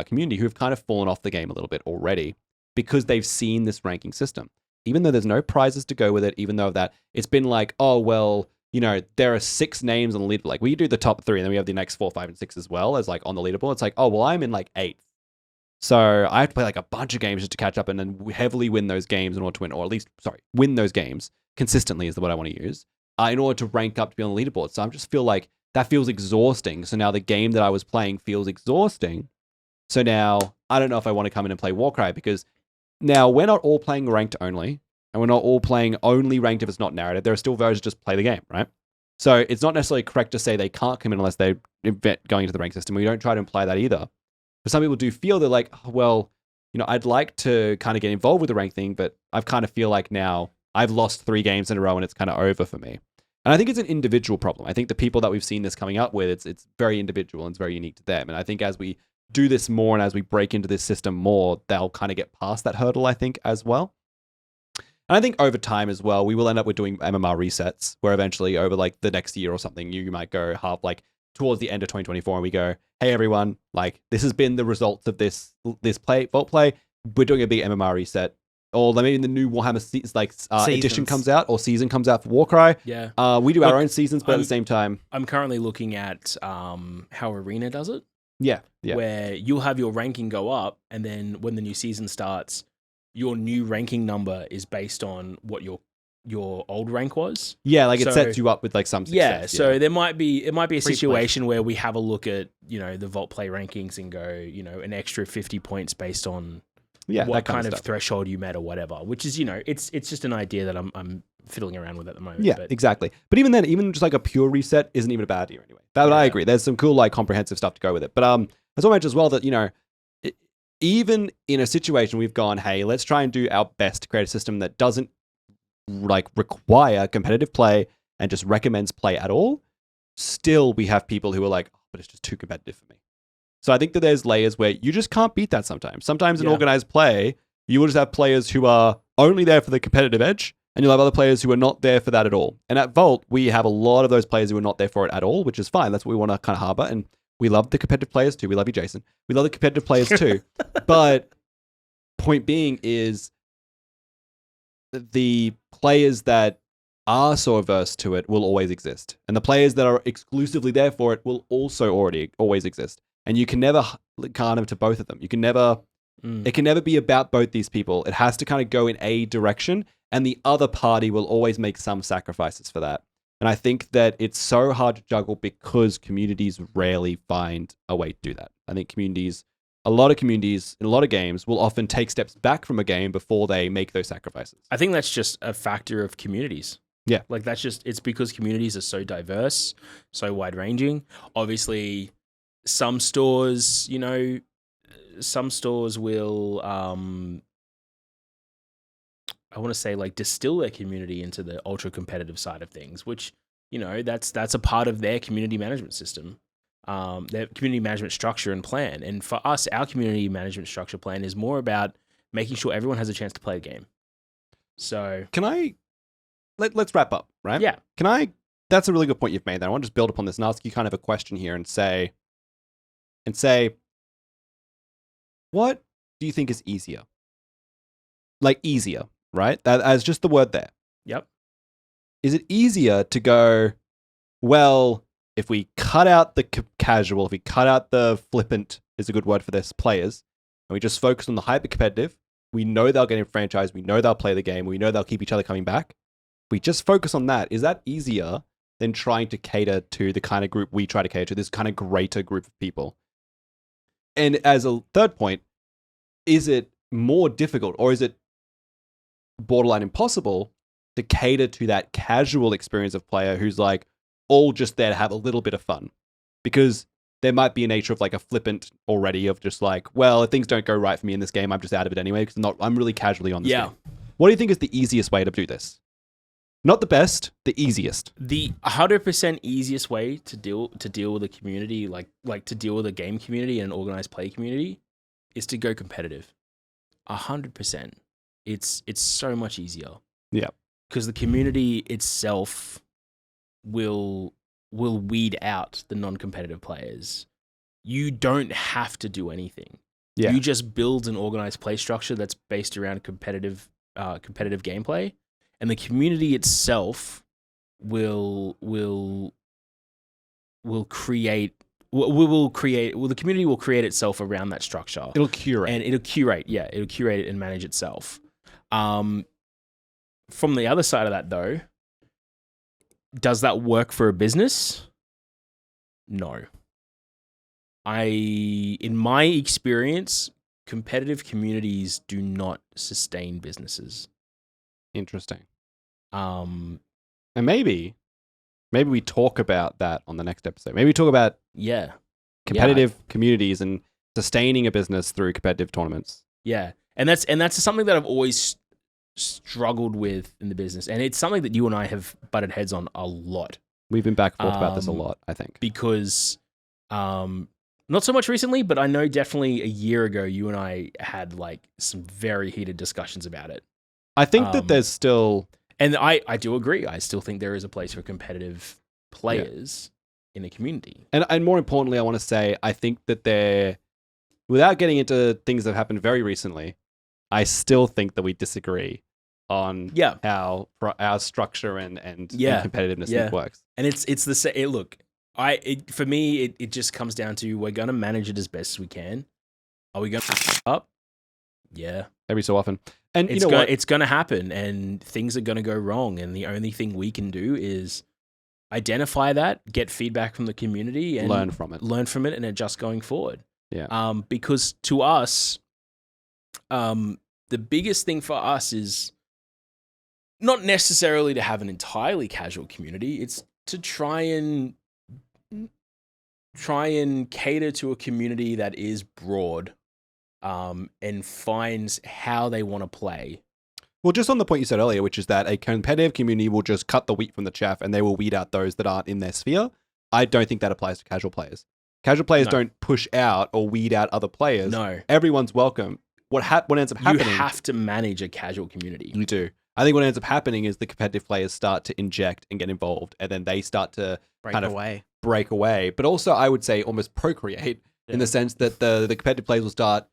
community who have kind of fallen off the game a little bit already because they've seen this ranking system. Even though there's no prizes to go with it, even though that it's been like, oh well, there are 6 names on the leaderboard. Like we do the top 3, and then we have the next 4, 5, and 6 as well as like on the leaderboard. It's like, oh well, I'm in like 8th. So I have to play like a bunch of games just to catch up and then heavily win those games in order to win, or at least, win those games consistently is the word I want to use, in order to rank up to be on the leaderboard. So I just feel like that feels exhausting. So now the game that I was playing feels exhausting. So now I don't know if I want to come in and play Warcry, because now we're not all playing ranked only, and we're not all playing only ranked if it's not narrative. There are still those who just play the game, right? So it's not necessarily correct to say they can't come in unless they invent going into the rank system. We don't try to imply that either. But some people do feel they're like, oh, well, I'd like to kind of get involved with the rank thing, but I kind of feel like now I've lost 3 games in a row and it's kind of over for me. And I think it's an individual problem. I think the people that we've seen this coming up with, it's very individual and it's very unique to them. And I think as we do this more and as we break into this system more, they'll kind of get past that hurdle, I think, as well. And I think over time as well, we will end up with doing MMR resets, where eventually over like the next year or something, you might go like towards the end of 2024 and we go, hey everyone, like this has been the results of this vault play. We're doing a big MMR reset. Or maybe the new Warhammer edition comes out, or season comes out for Warcry. Yeah. We do our own seasons, but at the same time, I'm currently looking at how Arena does it. Yeah. Where you'll have your ranking go up, and then when the new season starts, your new ranking number is based on what your old rank was. Yeah, like it sets you up with like some success. Yeah, so it might be a situation where we have a look at, the vault play rankings and go, an extra 50 points based on what kind of threshold you met or whatever, which is, it's just an idea that I'm fiddling around with at the moment. Yeah, exactly. But even then, even just like a pure reset isn't even a bad idea anyway. I agree. There's some cool, like, comprehensive stuff to go with it. But I just want to mention as well that, even in a situation we've gone, hey, let's try and do our best to create a system that doesn't like require competitive play and just recommends play at all. Still, we have people who are like, oh, but it's just too competitive for me. So I think that there's layers where you just can't beat that sometimes. Sometimes in organized play, you will just have players who are only there for the competitive edge, and you'll have other players who are not there for that at all. And at Vault, we have a lot of those players who are not there for it at all, which is fine. That's what we want to kind of harbor. And we love the competitive players too. We love you, Jason. We love the competitive players too. But point being is the players that are so averse to it will always exist. And the players that are exclusively there for it will also always exist. And you can never kind of to both of them. You can never, it can never be about both these people. It has to kind of go in a direction, and the other party will always make some sacrifices for that. And I think that it's so hard to juggle because communities rarely find a way to do that. I think a lot of communities in a lot of games will often take steps back from a game before they make those sacrifices. I think that's just a factor of communities. Yeah. Like it's because communities are so diverse, so wide ranging. Obviously, some stores will, I want to say, like, distill their community into the ultra competitive side of things, which, that's a part of their community management system, their community management structure and plan. And for us, our community management structure plan is more about making sure everyone has a chance to play the game. So let's wrap up, right? Yeah. That's a really good point you've made there. I want to just build upon this and ask you kind of a question here and say, what do you think is easier? Like easier, right? As just the word there. Yep. Is it easier to go, well, if we cut out the casual, if we cut out the flippant, is a good word for this, players, and we just focus on the hyper competitive, we know they'll get enfranchised, we know they'll play the game, we know they'll keep each other coming back. If we just focus on that, is that easier than trying to cater to the kind of group we try to cater to, this kind of greater group of people? And as a third point, is it more difficult, or is it borderline impossible to cater to that casual experience of player who's like all just there to have a little bit of fun? Because there might be a nature of like a flippant already of just like, well, if things don't go right for me in this game, I'm just out of it anyway because I'm really casually on this game. What do you think is the easiest way to do this? Not the best, the easiest. The 100% easiest way to deal with a community, like to deal with a game community and an organized play community, is to go competitive. 100%. It's so much easier. Yeah. Because the community itself will will weed out the non-competitive players. You don't have to do anything. Yeah. You just build an organized play structure that's based around competitive gameplay, and the community itself will create. The community will create itself around that structure. It'll curate. And it'll curate it and manage itself. From the other side of that, though, does that work for a business? No. In my experience, competitive communities do not sustain businesses. Interesting. Um, And maybe we talk about that on the next episode. Maybe we talk about competitive communities and sustaining a business through competitive tournaments. Yeah. And that's something that I've always struggled with in the business. And it's something that you and I have butted heads on a lot. We've been back and forth about this a lot, I think. Because not so much recently, but I know definitely a year ago you and I had like some very heated discussions about it. I think that there's still... And I do agree. I still think there is a place for competitive players in the community. And more importantly, I want to say, I think that they're... Without getting into things that happened very recently, I still think that we disagree on how our structure and competitiveness works. And it's the same. Look, for me, it just comes down to we're going to manage it as best as we can. Are we going to up? Yeah. Every so often. And it's going to happen and things are going to go wrong. And the only thing we can do is identify that, get feedback from the community and learn from it and adjust going forward. Yeah. Because to us, the biggest thing for us is not necessarily to have an entirely casual community. It's to try and cater to a community that is broad, and finds how they want to play. Well, just on the point you said earlier, which is that a competitive community will just cut the wheat from the chaff and they will weed out those that aren't in their sphere. I don't think that applies to casual players. Casual players don't push out or weed out other players. No. Everyone's welcome. What ends up happening... You have to manage a casual community. You do. I think what ends up happening is the competitive players start to inject and get involved, and then they start to break away. But also, I would say almost procreate in the sense that the competitive players will start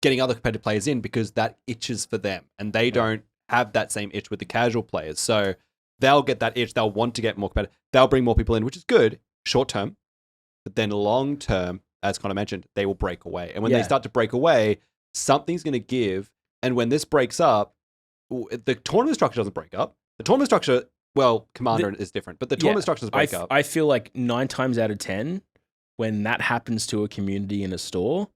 getting other competitive players in because that itches for them, and they don't have that same itch with the casual players. So they'll get that itch. They'll want to get more competitive. They'll bring more people in, which is good short term. But then long term, as Connor mentioned, they will break away. And when they start to break away, something's going to give. And when this breaks up, the tournament structure doesn't break up. The tournament structure, well, Commander is different, but the tournament structure doesn't break up. I feel like 9 times out of 10, when that happens to a community in a store,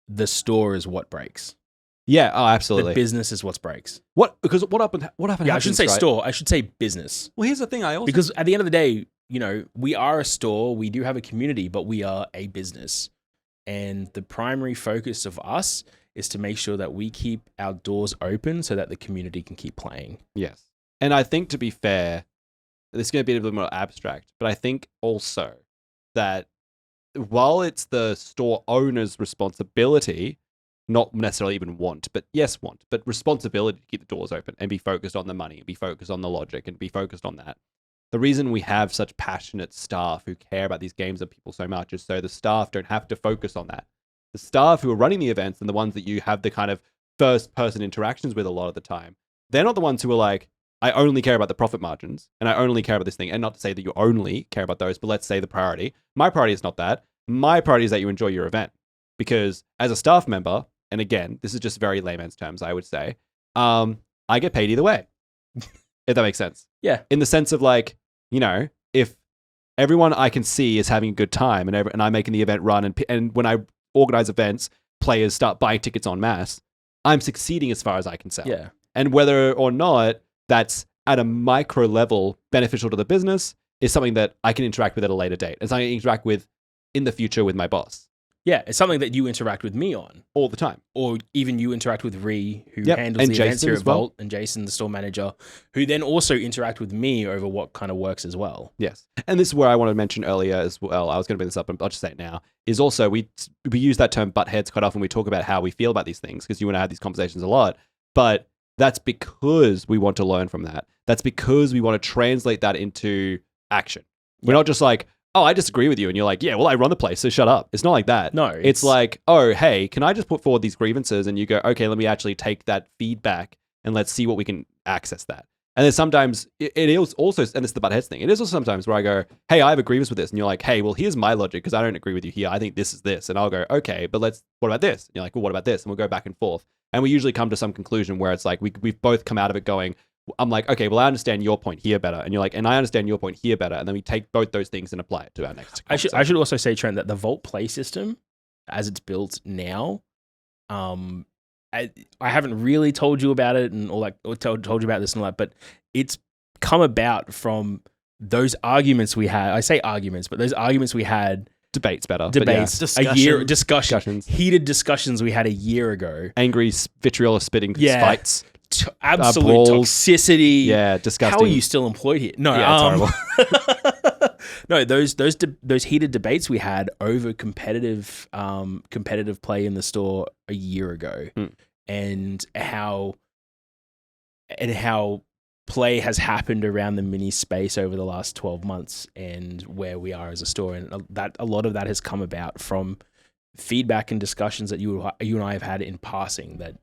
the store is what breaks. Yeah, oh, absolutely. The business is what breaks. Because what happened? Yeah, I shouldn't say store. I should say business. Well, here's the thing. Because at the end of the day, we are a store. We do have a community, but we are a business, and the primary focus of us is to make sure that we keep our doors open so that the community can keep playing. Yes, and I think to be fair, this is going to be a little more abstract, but I think also that while it's the store owner's responsibility, not necessarily even want, but responsibility to keep the doors open and be focused on the money, and be focused on the logic, and be focused on that. The reason we have such passionate staff who care about these games and people so much is so the staff don't have to focus on that. The staff who are running the events and the ones that you have the kind of first-person interactions with a lot of the time, they're not the ones who are like, I only care about the profit margins, and I only care about this thing. And not to say that you only care about those, but let's say the priority. My priority is not that. My priority is that you enjoy your event. Because as a staff member, and again, this is just very layman's terms, I would say, I get paid either way. If that makes sense. Yeah. In the sense of like, if everyone I can see is having a good time and I'm making the event run, and when I organize events, players start buying tickets en masse, I'm succeeding as far as I can sell. Yeah. And whether or not that's at a micro level beneficial to the business is something that I can interact with at a later date. It's something I can interact with in the future with my boss. Yeah, it's something that you interact with me on. All the time. Or even you interact with Ree, who handles the events here at Vault, and Jason, the store manager, who then also interact with me over what kind of works as well. Yes. And this is where I wanted to mention earlier as well, I was going to bring this up, and I'll just say it now, is also we use that term butt heads quite often when we talk about how we feel about these things, because you and I have these conversations a lot, but that's because we want to learn from that. That's because we want to translate that into action. We're not just like, oh, I disagree with you. And you're like, yeah, well, I run the place, so shut up. It's not like that. No, It's like, oh, hey, can I just put forward these grievances? And you go, okay, let me actually take that feedback and let's see what we can access that. And then sometimes it is also, and it's the butt heads thing, it is also sometimes where I go, hey, I have a grievance with this. And you're like, hey, well, here's my logic because I don't agree with you here. I think this is this. And I'll go, okay, but what about this? And you're like, well, what about this? And we'll go back and forth. And we usually come to some conclusion where it's like, we've both come out of it going, I'm like, okay, well, I understand your point here better. And you're like, and I understand your point here better. And then we take both those things and apply it to our next I should also say, Trent, that the Vault play system, as it's built now, I haven't really told you about it and all that, or told you about this and all that, but it's come about from those arguments we had. I say arguments, but those arguments we had. Debates better. Debates. Yeah. Discussions. Heated discussions we had a year ago. Angry, vitriolous spitting fights. Absolute toxicity. Yeah, disgusting. How are you still employed here? No, yeah, it's horrible. No, those heated debates we had over competitive play in the store a year ago, and how play has happened around the mini space over the last 12 months, and where we are as a store, and that a lot of that has come about from feedback and discussions that you and I have had in passing that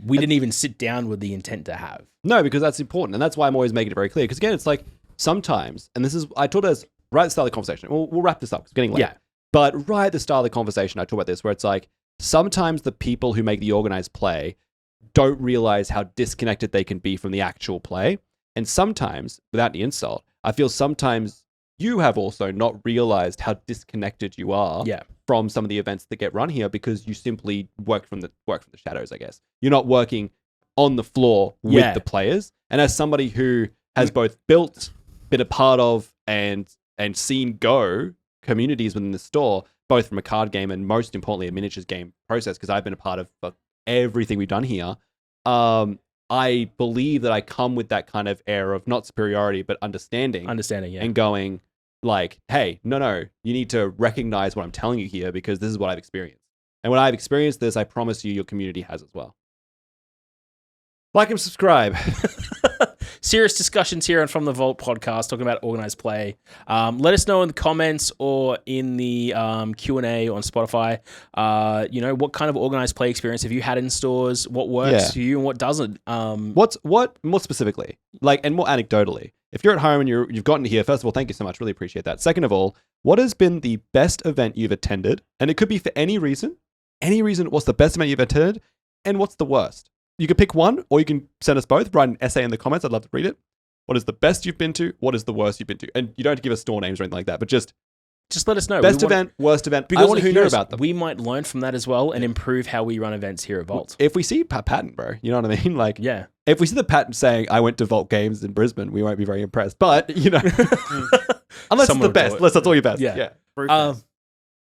we didn't even sit down with the intent to have. No, because that's important, and that's why I'm always making it very clear. Because again, it's like sometimes, and this is I taught us right at the start of the conversation. We'll wrap this up. It's getting late. Yeah. But right at the start of the conversation, I talk about this, where it's like sometimes the people who make the organized play don't realize how disconnected they can be from the actual play, and sometimes, without the insult, I feel sometimes you have also not realized how disconnected you are from some of the events that get run here because you simply work from the shadows, I guess. You're not working on the floor with the players. And as somebody who has both built, been a part of, and seen go communities within the store, both from a card game and most importantly a miniatures game process, because I've been a part of everything we've done here, I believe that I come with that kind of air of not superiority, but understanding, and going like, hey, no, you need to recognize what I'm telling you here because this is what I've experienced. And when I've experienced this, I promise you, your community has as well. Like and subscribe. Serious discussions here on From the Vault podcast, talking about organized play. Let us know in the comments or in the Q&A on Spotify, what kind of organized play experience have you had in stores? What works for you and what doesn't? What more specifically, like, and more anecdotally, if you're at home and you've gotten here, first of all, thank you so much. Really appreciate that. Second of all, what has been the best event you've attended? And it could be for any reason. What's the best event you've attended? And what's the worst? You can pick one, or you can send us both. Write an essay in the comments. I'd love to read it. What is the best you've been to? What is the worst you've been to? And you don't have to give us store names or anything like that, but just let us know. Best event, worst event. Because I want to hear about them. We might learn from that as well and improve how we run events here at Vault. If we see a pattern, bro, you know what I mean? Like, if we see the pattern saying, I went to Vault Games in Brisbane, we won't be very impressed. But, unless it's the best. Unless that's all your best. Yeah.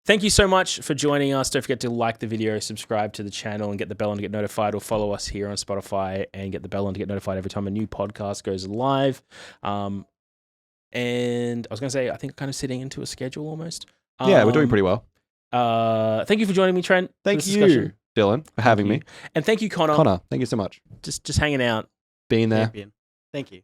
Thank you so much for joining us. Don't forget to like the video, subscribe to the channel, and get the bell on to get notified, or follow us here on Spotify and get the bell on to get notified every time a new podcast goes live. And I was going to say, I think kind of sitting into a schedule almost. Yeah, we're doing pretty well. Thank you for joining me, Trent. Thank you, Dylan, for having me. And thank you, Connor. Connor, thank you so much. Just hanging out. Being there. Champion. Thank you.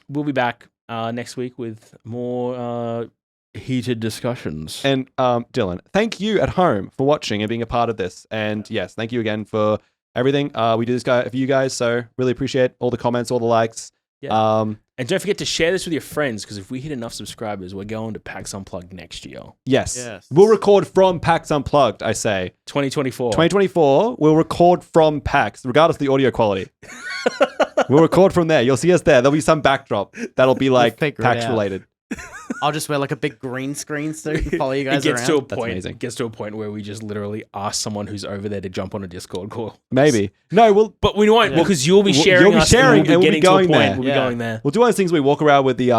We'll be back next week with more heated discussions. And Dylan, thank you at home for watching and being a part of this. And yes, thank you again for everything. We do this for you guys, so really appreciate all the comments, all the likes. Yeah. And don't forget to share this with your friends, because if we hit enough subscribers, we're going to PAX Unplugged next year. Yes. We'll record from PAX Unplugged, I say. 2024, we'll record from PAX, regardless of the audio quality. We'll record from there. You'll see us there. There'll be some backdrop that'll be like PAX related. I'll just wear like a big green screen suit and follow you guys around. It gets to a point where we just literally ask someone who's over there to jump on a Discord call. Maybe. No, but we won't, because you'll be sharing us and we'll be getting to a point. We'll be going there. We'll do one of those things where we walk around with the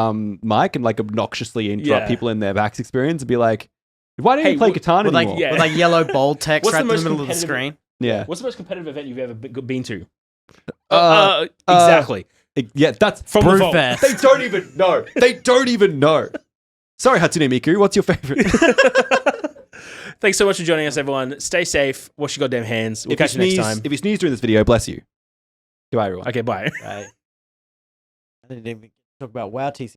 mic and like obnoxiously interrupt people in their PAX experience and be like, why don't you play Catan anymore? With like yellow bold text right in the middle of the screen. Yeah. What's the most competitive event you've ever been to? Exactly. Yeah, that's from the Vault. They don't even know. Sorry, Hatsune Miku. What's your favorite? Thanks so much for joining us, everyone. Stay safe. Wash your goddamn hands. We'll catch you next time. If you sneeze during this video, bless you. Goodbye, everyone. Okay, bye. I didn't even talk about WoW TC.